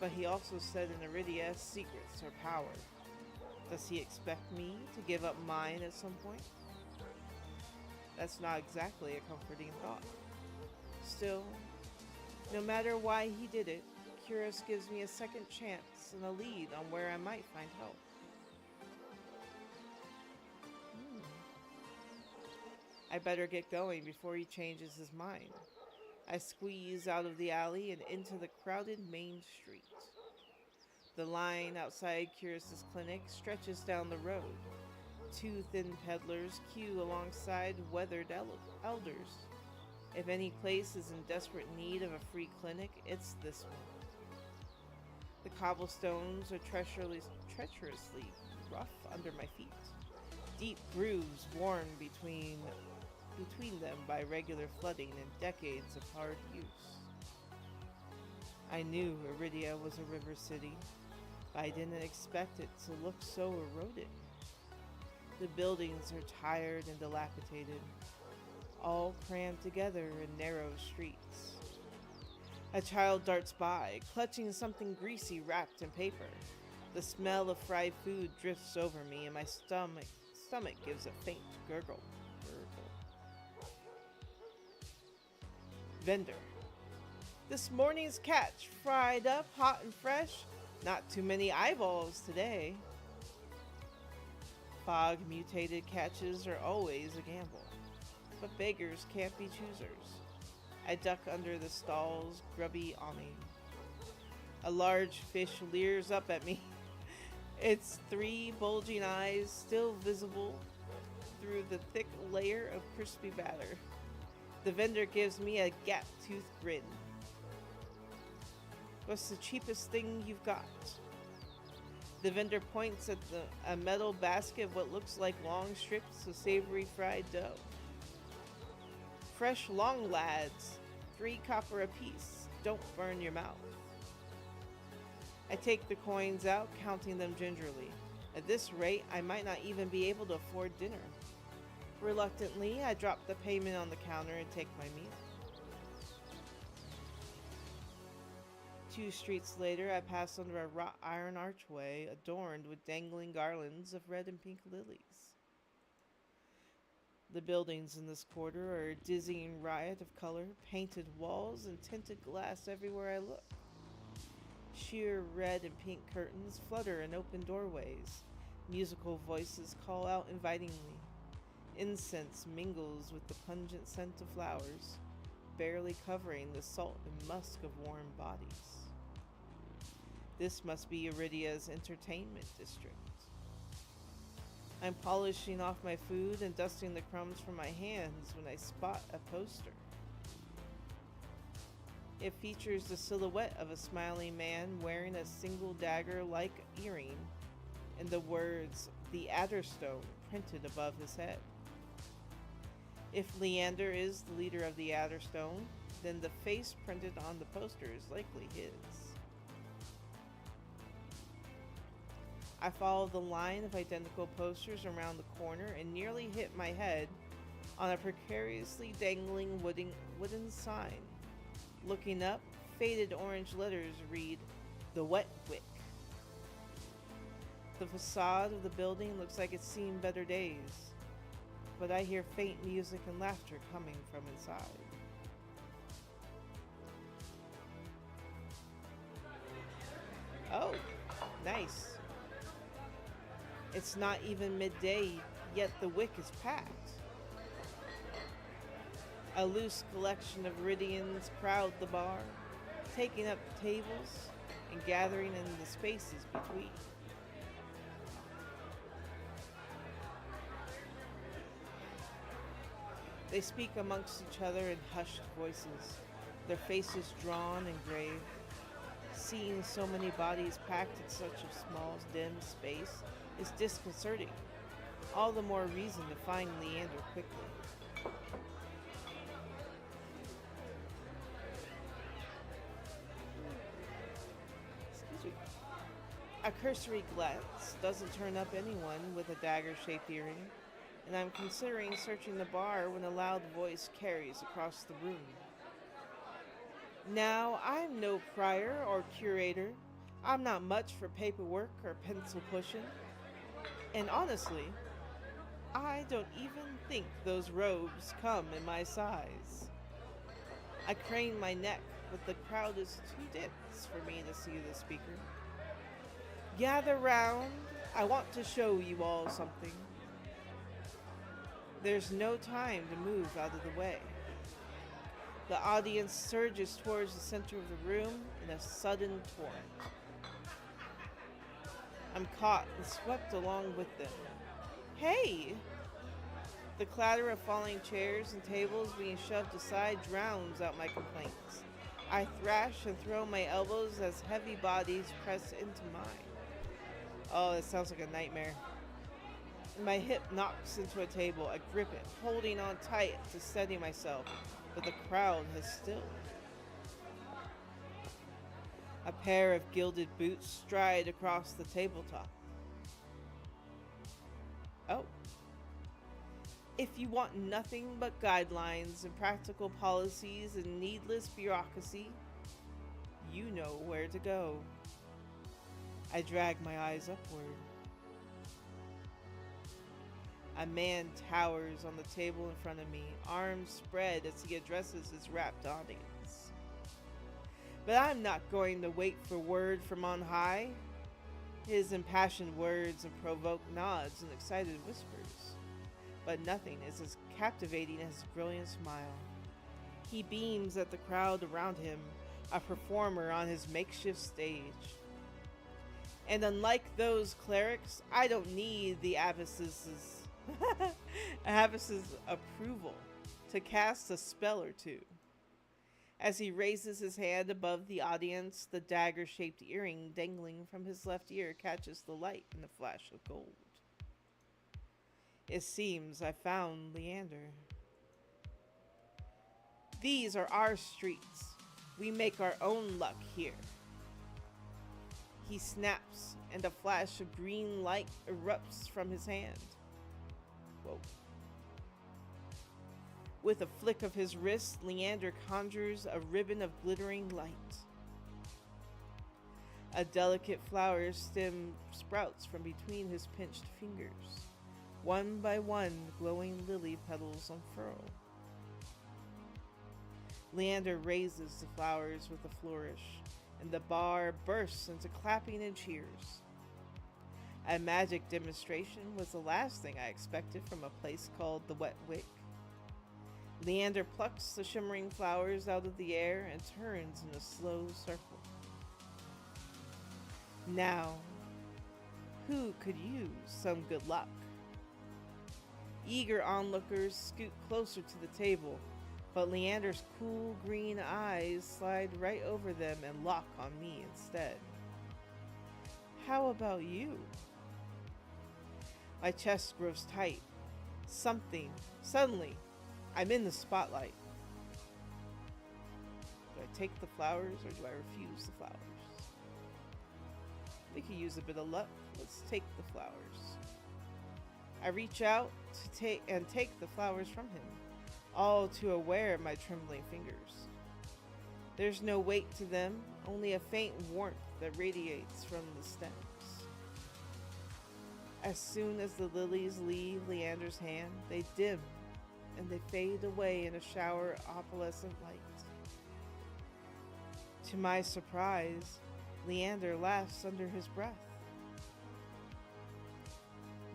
But he also said in Iridia, secrets are power. Does he expect me to give up mine at some point? That's not exactly a comforting thought. Still, no matter why he did it, Curious gives me a second chance and a lead on where I might find help. I better get going before he changes his mind. I squeeze out of the alley and into the crowded main street. The line outside Curious's clinic stretches down the road. Two thin peddlers queue alongside weathered elders. If any place is in desperate need of a free clinic, it's this one. The cobblestones are treacherously rough under my feet. Deep grooves worn between them by regular flooding and decades of hard use. I knew Iridia was a river city, but I didn't expect it to look so eroded. The buildings are tired and dilapidated, all crammed together in narrow streets. A child darts by, clutching something greasy wrapped in paper. The smell of fried food drifts over me, and my stomach gives a faint gurgle. Vendor. This morning's catch, fried up, hot and fresh. Not too many eyeballs today. Fog-mutated catches are always a gamble, but beggars can't be choosers. I duck under the stall's grubby awning. A large fish leers up at me. Its three bulging eyes still visible through the thick layer of crispy batter. The vendor gives me a gap-toothed grin. What's the cheapest thing you've got? The vendor points at a metal basket of what looks like long strips of savory fried dough. Fresh long lads, 3 copper apiece. Don't burn your mouth. I take the coins out, counting them gingerly. At this rate, I might not even be able to afford dinner. Reluctantly, I drop the payment on the counter and take my meal. 2 streets later, I pass under a wrought iron archway adorned with dangling garlands of red and pink lilies. The buildings in this quarter are a dizzying riot of color, painted walls and tinted glass everywhere I look. Sheer red and pink curtains flutter in open doorways. Musical voices call out invitingly. Incense mingles with the pungent scent of flowers, barely covering the salt and musk of warm bodies. This must be Iridia's entertainment district. I'm polishing off my food and dusting the crumbs from my hands when I spot a poster. It features the silhouette of a smiling man wearing a single dagger-like earring and the words, "The Adderstone," printed above his head. If Leander is the leader of the Adder Stone, then the face printed on the poster is likely his. I followed the line of identical posters around the corner and nearly hit my head on a precariously dangling wooden sign. Looking up, faded orange letters read, "The Wet Wick." The facade of the building looks like it's seen better days, but I hear faint music and laughter coming from inside. Oh, nice. It's not even midday, yet the wick is packed. A loose collection of Ridians crowd the bar, taking up tables and gathering in the spaces between. They speak amongst each other in hushed voices, their faces drawn and grave. Seeing so many bodies packed in such a small, dim space is disconcerting. All the more reason to find Leander quickly. Excuse me. A cursory glance doesn't turn up anyone with a dagger-shaped earring, and I'm considering searching the bar when a loud voice carries across the room. Now, I'm no prior or curator. I'm not much for paperwork or pencil pushing. And honestly, I don't even think those robes come in my size. I crane my neck, but the crowd is too dense for me to see the speaker. Gather round. I want to show you all something. There's no time to move out of the way. The audience surges towards the center of the room in a sudden torrent. I'm caught and swept along with them. Hey! The clatter of falling chairs and tables being shoved aside drowns out my complaints. I thrash and throw my elbows as heavy bodies press into mine. Oh, that sounds like a nightmare. My hip knocks into a table. I grip it, holding on tight to steady myself, but the crowd has stilled. A pair of gilded boots stride across the tabletop. Oh. If you want nothing but guidelines and practical policies and needless bureaucracy, you know where to go. I drag my eyes upward. A man towers on the table in front of me, arms spread as he addresses his rapt audience. But I'm not going to wait for word from on high. His impassioned words provoke nods and excited whispers. But nothing is as captivating as his brilliant smile. He beams at the crowd around him, a performer on his makeshift stage. And unlike those clerics, I don't need the abbess's approval to cast a spell or two. As he raises his hand above the audience, the dagger-shaped earring dangling from his left ear catches the light in a flash of gold. It seems I found Leander. These are our streets. We make our own luck here. He snaps, and a flash of green light erupts from his hand. Whoa. With a flick of his wrist, Leander conjures a ribbon of glittering light. A delicate flower stem sprouts from between his pinched fingers. One by one, glowing lily petals unfurl. Leander raises the flowers with a flourish, and the bar bursts into clapping and cheers. A magic demonstration was the last thing I expected from a place called the Wet Wick. Leander plucks the shimmering flowers out of the air and turns in a slow circle. Now, who could use some good luck? Eager onlookers scoot closer to the table, but Leander's cool green eyes slide right over them and lock on me instead. How about you? My chest grows tight. Suddenly, I'm in the spotlight. Do I take the flowers or do I refuse the flowers? We could use a bit of luck. Let's take the flowers. I reach out to take the flowers from him, all too aware of my trembling fingers. There's no weight to them, only a faint warmth that radiates from the stems. As soon as the lilies leave Leander's hand, they dim and they fade away in a shower of opalescent light. To my surprise, Leander laughs under his breath.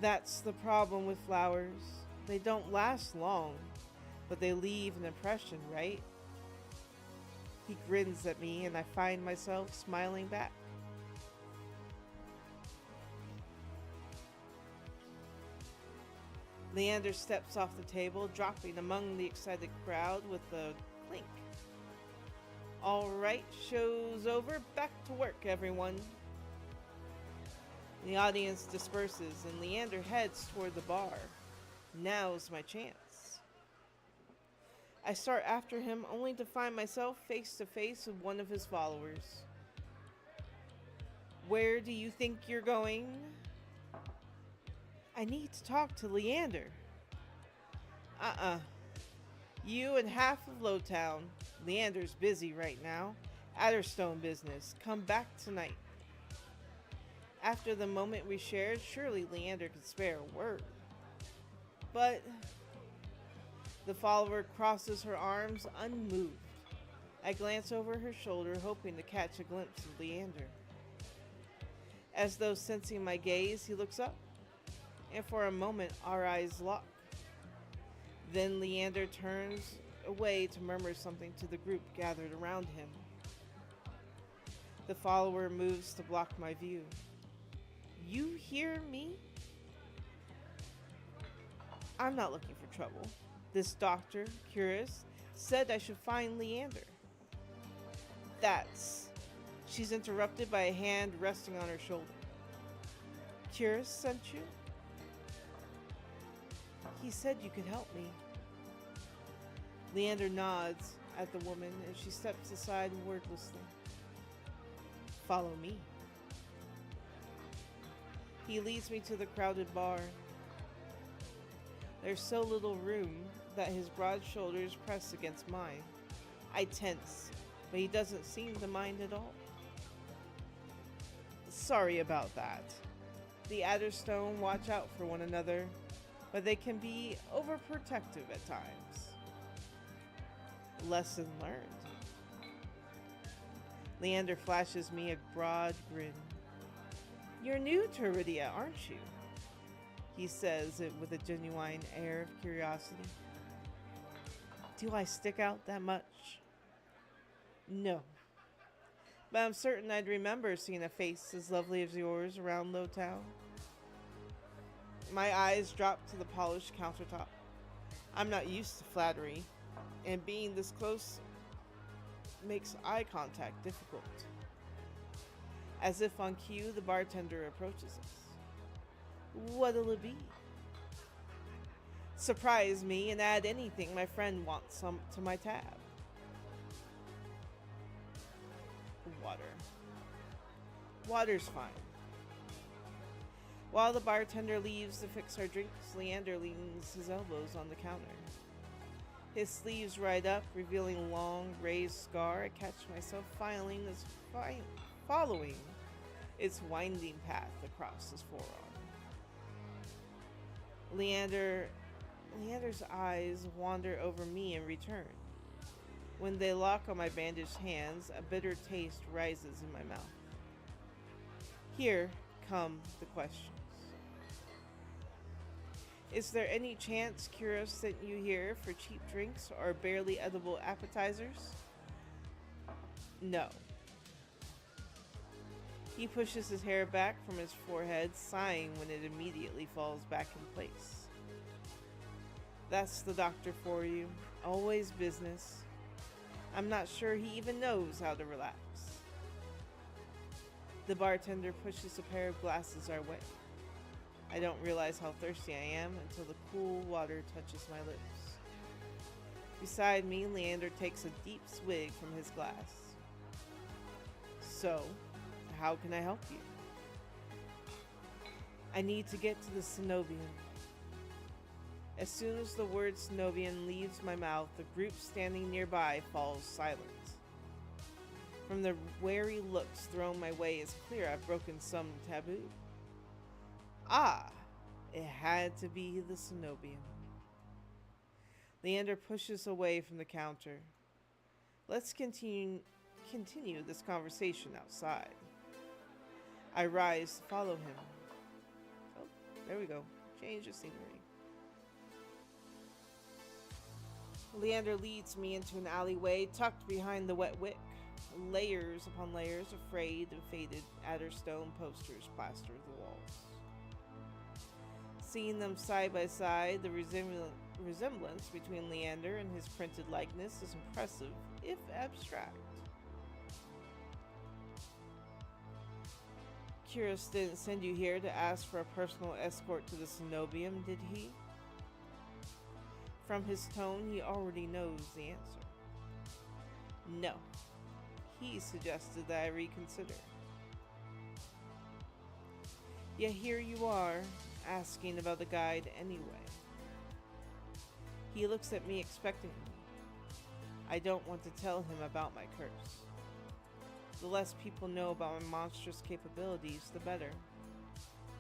That's the problem with flowers. They don't last long, but they leave an impression, right? He grins at me and I find myself smiling back. Leander steps off the table, dropping among the excited crowd with a clink. All right, show's over. Back to work, everyone. The audience disperses and Leander heads toward the bar. Now's my chance. I start after him only to find myself face to face with one of his followers. Where do you think you're going? I need to talk to Leander. You and half of Lowtown. Leander's busy right now. Adderstone business. Come back tonight. After the moment we shared, surely Leander could spare a word. But the follower crosses her arms unmoved. I glance over her shoulder, hoping to catch a glimpse of Leander. As though sensing my gaze, he looks up, and for a moment our eyes lock. Then Leander turns away to murmur something to the group gathered around him. The follower moves to block my view. You hear me? I'm not looking for trouble. This doctor, curious, said I should find Leander. She's interrupted by a hand resting on her shoulder. Curious sent you? He said you could help me. Leander nods at the woman and she steps aside wordlessly. Follow me. He leads me to the crowded bar. There's so little room that his broad shoulders press against mine. I tense, but he doesn't seem to mind at all. Sorry about that. The Adderstone watch out for one another, but they can be overprotective at times. Lesson learned. Leander flashes me a broad grin. You're new to Iridia, aren't you? He says it with a genuine air of curiosity. Do I stick out that much? No. But I'm certain I'd remember seeing a face as lovely as yours around Lowtown. My eyes drop to the polished countertop. I'm not used to flattery, and being this close makes eye contact difficult. As if on cue, the bartender approaches us. What'll it be? Surprise me and add anything my friend wants to my tab. Water. Water's fine. While the bartender leaves to fix our drinks, Leander leans his elbows on the counter. His sleeves ride up, revealing a long, raised scar. I catch myself following its winding path across his forearm. Leander's eyes wander over me in return. When they lock on my bandaged hands, a bitter taste rises in my mouth. Here come the questions. Is there any chance Kira sent you here for cheap drinks or barely edible appetizers? No. He pushes his hair back from his forehead, sighing when it immediately falls back in place. That's the doctor for you. Always business. I'm not sure he even knows how to relax. The bartender pushes a pair of glasses our way. I don't realize how thirsty I am until the cool water touches my lips. Beside me, Leander takes a deep swig from his glass. So, how can I help you? I need to get to the Cenobian. As soon as the word Cenobian leaves my mouth, the group standing nearby falls silent. From the wary looks thrown my way, it's clear I've broken some taboo. Ah, it had to be the Cenobian. Leander pushes away from the counter. Let's continue this conversation outside. I rise to follow him. Oh, there we go. Change of scenery. Leander leads me into an alleyway tucked behind the wet wick. Layers upon layers of frayed and faded Adderstone posters plaster the walls. Seeing them side by side, the resemblance between Leander and his printed likeness is impressive, if abstract. Curious didn't send you here to ask for a personal escort to the Cenobium, did he? From his tone, he already knows the answer. No. He suggested that I reconsider. Yet here you are, asking about the guide anyway. He looks at me expectantly. I don't want to tell him about my curse. The less people know about my monstrous capabilities, the better.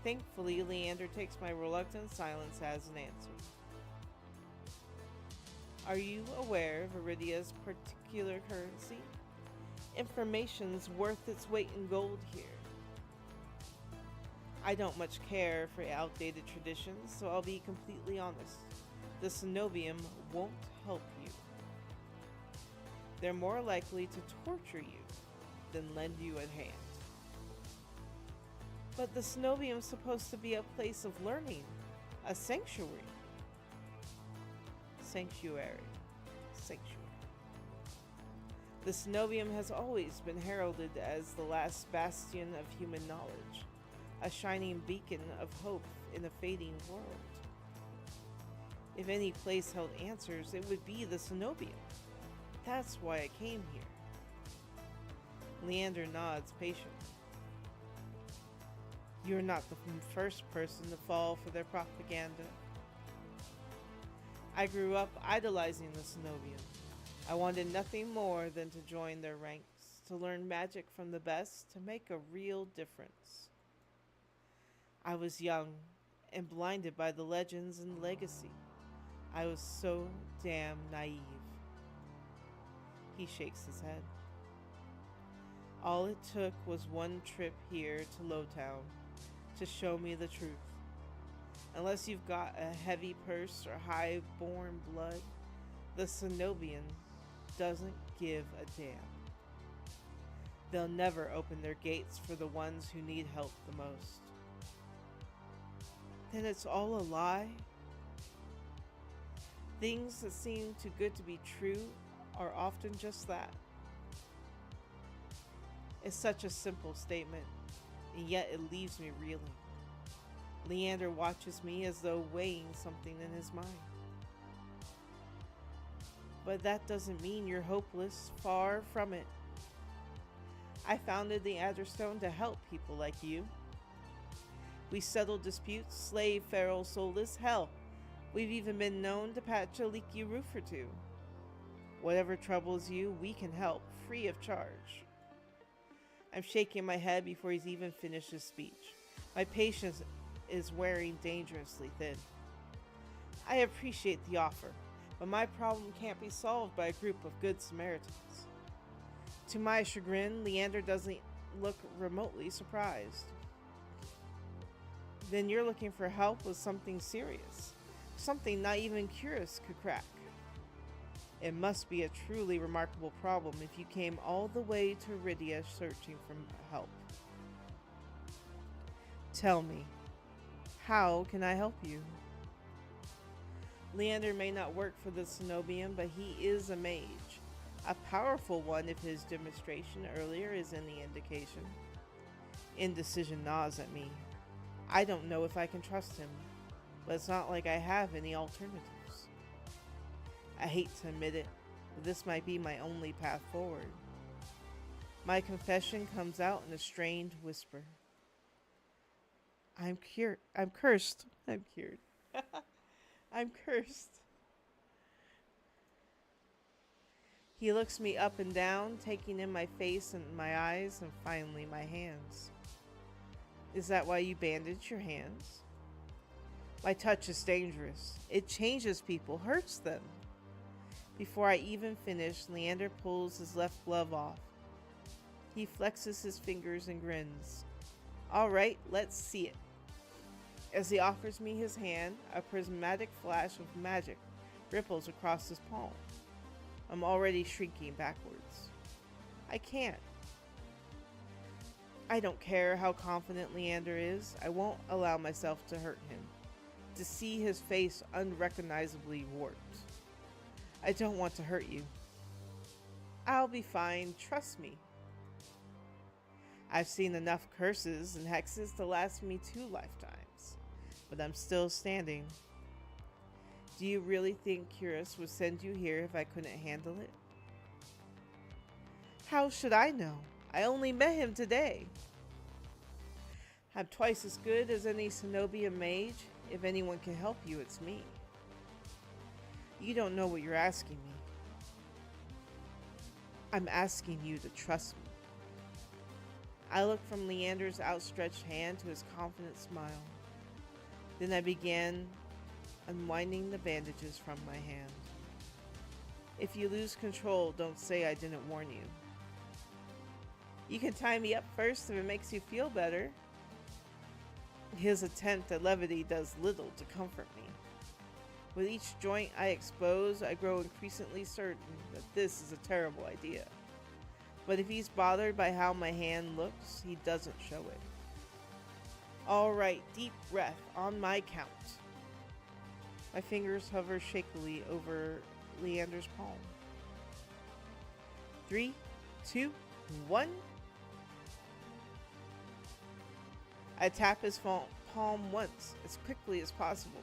Thankfully, Leander takes my reluctant silence as an answer. Are you aware of Iridia's particular currency? Information's worth its weight in gold here. I don't much care for outdated traditions, so I'll be completely honest. The Cenobium won't help you. They're more likely to torture you than lend you a hand. But the Cenobium's supposed to be a place of learning, a sanctuary. Sanctuary. The Cenobium has always been heralded as the last bastion of human knowledge, a shining beacon of hope in a fading world. If any place held answers, it would be the Cenobium. That's why I came here. Leander nods patiently. You're not the first person to fall for their propaganda. I grew up idolizing the Cenobium. I wanted nothing more than to join their ranks, to learn magic from the best, to make a real difference. I was young and blinded by the legends and legacy. I was so damn naive. He shakes his head. All it took was one trip here to Lowtown to show me the truth. Unless you've got a heavy purse or high-born blood, the Cenobian doesn't give a damn. They'll never open their gates for the ones who need help the most. Then it's all a lie? Things that seem too good to be true are often just that. It's such a simple statement, and yet it leaves me reeling. Leander watches me as though weighing something in his mind. But that doesn't mean you're hopeless, far from it. I founded the Adderstone to help people like you. We settle disputes, slay feral soulless, hell, we've even been known to patch a leaky roof or two. Whatever troubles you, we can help, free of charge. I'm shaking my head before he's even finished his speech. My patience is wearing dangerously thin. I appreciate the offer, but my problem can't be solved by a group of good Samaritans. To my chagrin, Leander doesn't look remotely surprised. Then you're looking for help with something serious, something not even Curious could crack. It must be a truly remarkable problem if you came all the way to Iridia searching for help. Tell me, how can I help you? Leander may not work for the Cenobium, but he is a mage. A powerful one if his demonstration earlier is any indication. Indecision gnaws at me. I don't know if I can trust him, but it's not like I have any alternatives. I hate to admit it, but this might be my only path forward. My confession comes out in a strained whisper. I'm cured. I'm cursed. I'm cured. I'm cursed. He looks me up and down, taking in my face and my eyes and finally my hands. Is that why you bandage your hands? My touch is dangerous. It changes people, hurts them. Before I even finish, Leander pulls his left glove off. He flexes his fingers and grins. All right, let's see it. As he offers me his hand, a prismatic flash of magic ripples across his palm. I'm already shrinking backwards. I can't. I don't care how confident Leander is. I won't allow myself to hurt him, to see his face unrecognizably warped. I don't want to hurt you. I'll be fine, trust me. I've seen enough curses and hexes to last me 2 lifetimes. But I'm still standing. Do you really think Curus would send you here if I couldn't handle it? How should I know? I only met him today. I'm twice as good as any Cenobian mage. If anyone can help you, it's me. You don't know what you're asking me. I'm asking you to trust me. I looked from Leander's outstretched hand to his confident smile. Then I began unwinding the bandages from my hand. If you lose control, don't say I didn't warn you. You can tie me up first if it makes you feel better. His attempt at levity does little to comfort me. With each joint I expose, I grow increasingly certain that this is a terrible idea. But if he's bothered by how my hand looks, he doesn't show it. All right, deep breath on my count. My fingers hover shakily over Leander's palm. 3, 2, 1. I tap his palm once, as quickly as possible.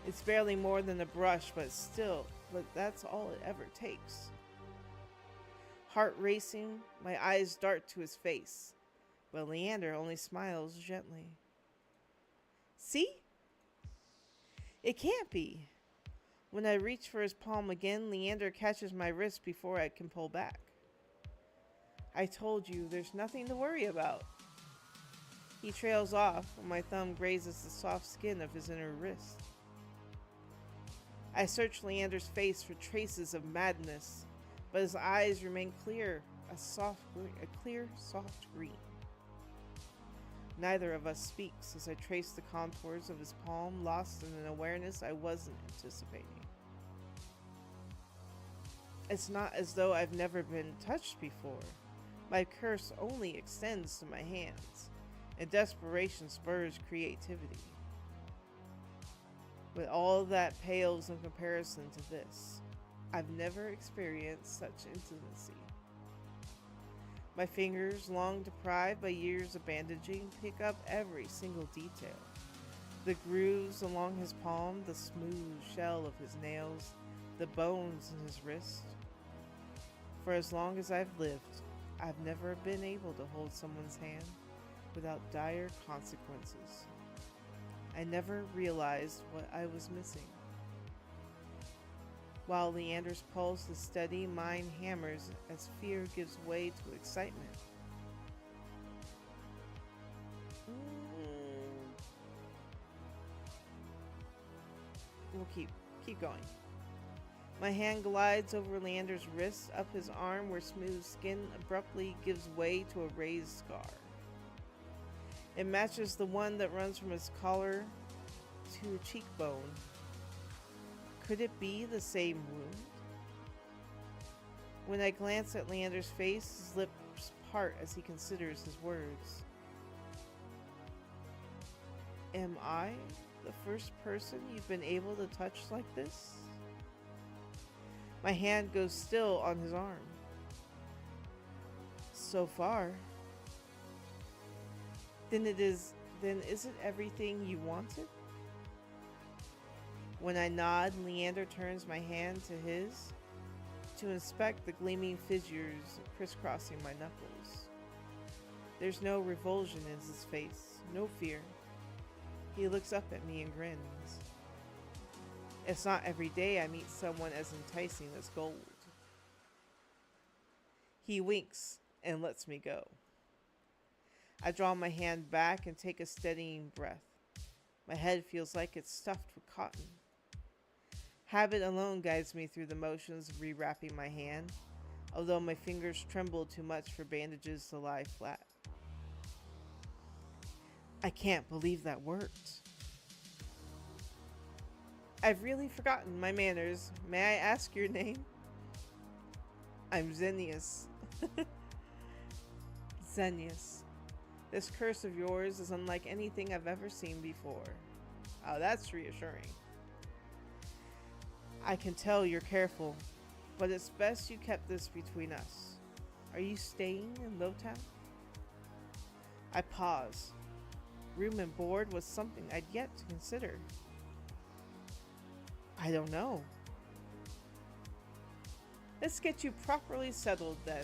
It's barely more than a brush, but that's all it ever takes. Heart racing, my eyes dart to his face, but Leander only smiles gently. See? It can't be. When I reach for his palm again, Leander catches my wrist before I can pull back. I told you, there's nothing to worry about. He trails off when my thumb grazes the soft skin of his inner wrist. I search Leander's face for traces of madness, but his eyes remain clear, a clear, soft green. Neither of us speaks as I trace the contours of his palm, lost in an awareness I wasn't anticipating. It's not as though I've never been touched before. My curse only extends to my hands, and desperation spurs creativity. But all that pales in comparison to this. I've never experienced such intimacy. My fingers, long deprived by years of bandaging, pick up every single detail. The grooves along his palm, the smooth shell of his nails, the bones in his wrist. For as long as I've lived, I've never been able to hold someone's hand without dire consequences. I never realized what I was missing. While Leander's pulse is steady, mine hammers as fear gives way to excitement. We'll keep going. My hand glides over Leander's wrist, up his arm where smooth skin abruptly gives way to a raised scar. It matches the one that runs from his collar to a cheekbone. Could it be the same wound? When I glance at Leander's face, his lips part as he considers his words. Am I the first person you've been able to touch like this? My hand goes still on his arm. So far. Then is it everything you wanted? When I nod, Leander turns my hand to his to inspect the gleaming fissures crisscrossing my knuckles. There's no revulsion in his face, no fear. He looks up at me and grins. It's not every day I meet someone as enticing as gold. He winks and lets me go. I draw my hand back and take a steadying breath. My head feels like it's stuffed with cotton. Habit alone guides me through the motions of rewrapping my hand, although my fingers tremble too much for bandages to lie flat. I can't believe that worked. I've really forgotten my manners. May I ask your name? I'm Xenius. Xenius. This curse of yours is unlike anything I've ever seen before. Oh, that's reassuring. I can tell you're careful, but it's best you kept this between us. Are you staying in Lowtown? I pause. Room and board was something I'd yet to consider. I don't know. Let's get you properly settled then.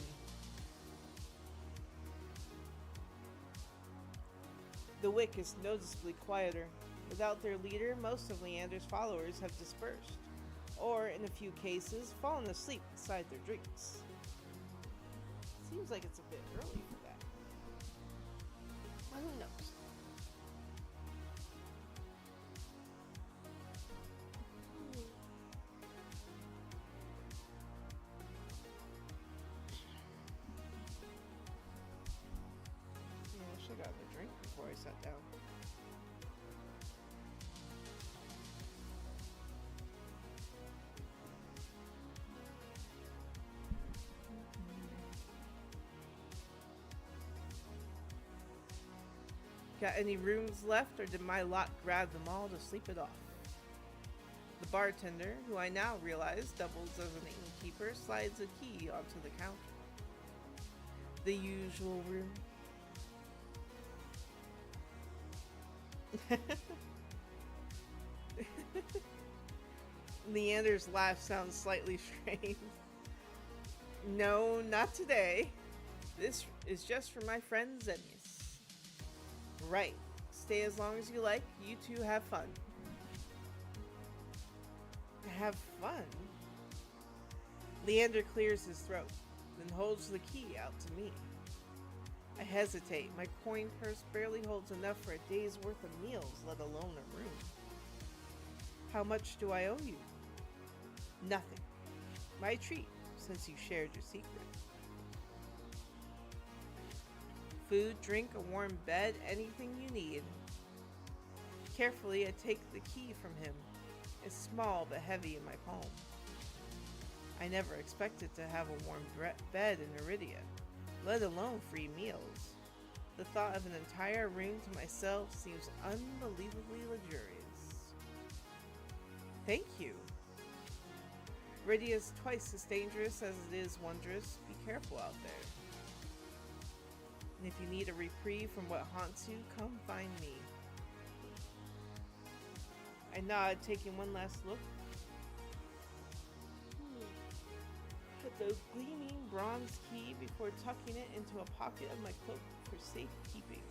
The Wick is noticeably quieter. Without their leader, most of Leander's followers have dispersed, or in a few cases, fallen asleep beside their drinks. Seems like it's a bit early for that. Well, who knows? Yeah, I should have gotten a drink before I sat down. Got any rooms left, or did my lot grab them all to sleep it off? The bartender, who I now realize doubles as an innkeeper, slides a key onto the counter. The usual room. Leander's laugh sounds slightly strange. No, not today. This is just for my friend Xenius. Right. Stay as long as you like. You two have fun. Have fun? Leander clears his throat, then holds the key out to me. I hesitate. My coin purse barely holds enough for a day's worth of meals, let alone a room. How much do I owe you? Nothing. My treat, since you shared your secret. Food, drink, a warm bed, anything you need. Carefully, I take the key from him. It's small but heavy in my palm. I never expected to have a warm bed in Iridia, let alone free meals. The thought of an entire room to myself seems unbelievably luxurious. Thank you. Iridia is twice as dangerous as it is wondrous. Be careful out there. And if you need a reprieve from what haunts you, come find me. I nod, taking one last look at the gleaming bronze key before tucking it into a pocket of my cloak for safekeeping.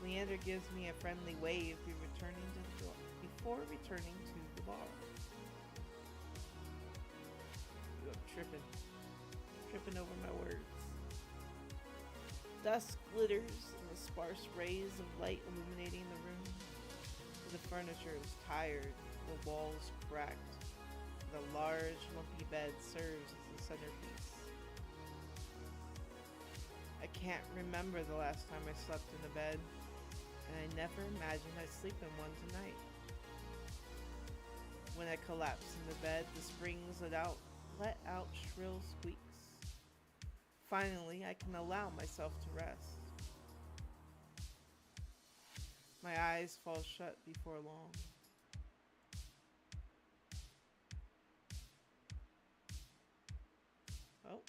Leander gives me a friendly wave before returning to the bar. Ooh, I'm tripping over my words. Dusk glitters in the sparse rays of light illuminating the room. The furniture is tired, the walls cracked. The large, lumpy bed serves as the centerpiece. I can't remember the last time I slept in a bed, and I never imagined I'd sleep in one tonight. When I collapse in the bed, the springs let out shrill squeaks. Finally, I can allow myself to rest. My eyes fall shut before long. Oh.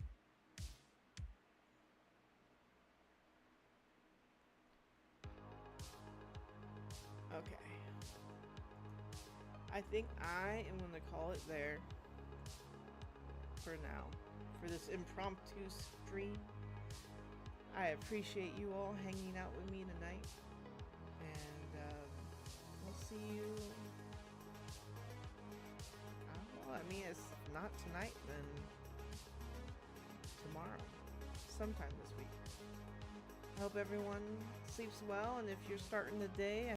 Okay. I think I am going to call it there for now, for this impromptu stream. I appreciate you all hanging out with me tonight, and we'll see you. I mean, it's not tonight, then tomorrow, sometime this week. I hope everyone sleeps well, and if you're starting the day,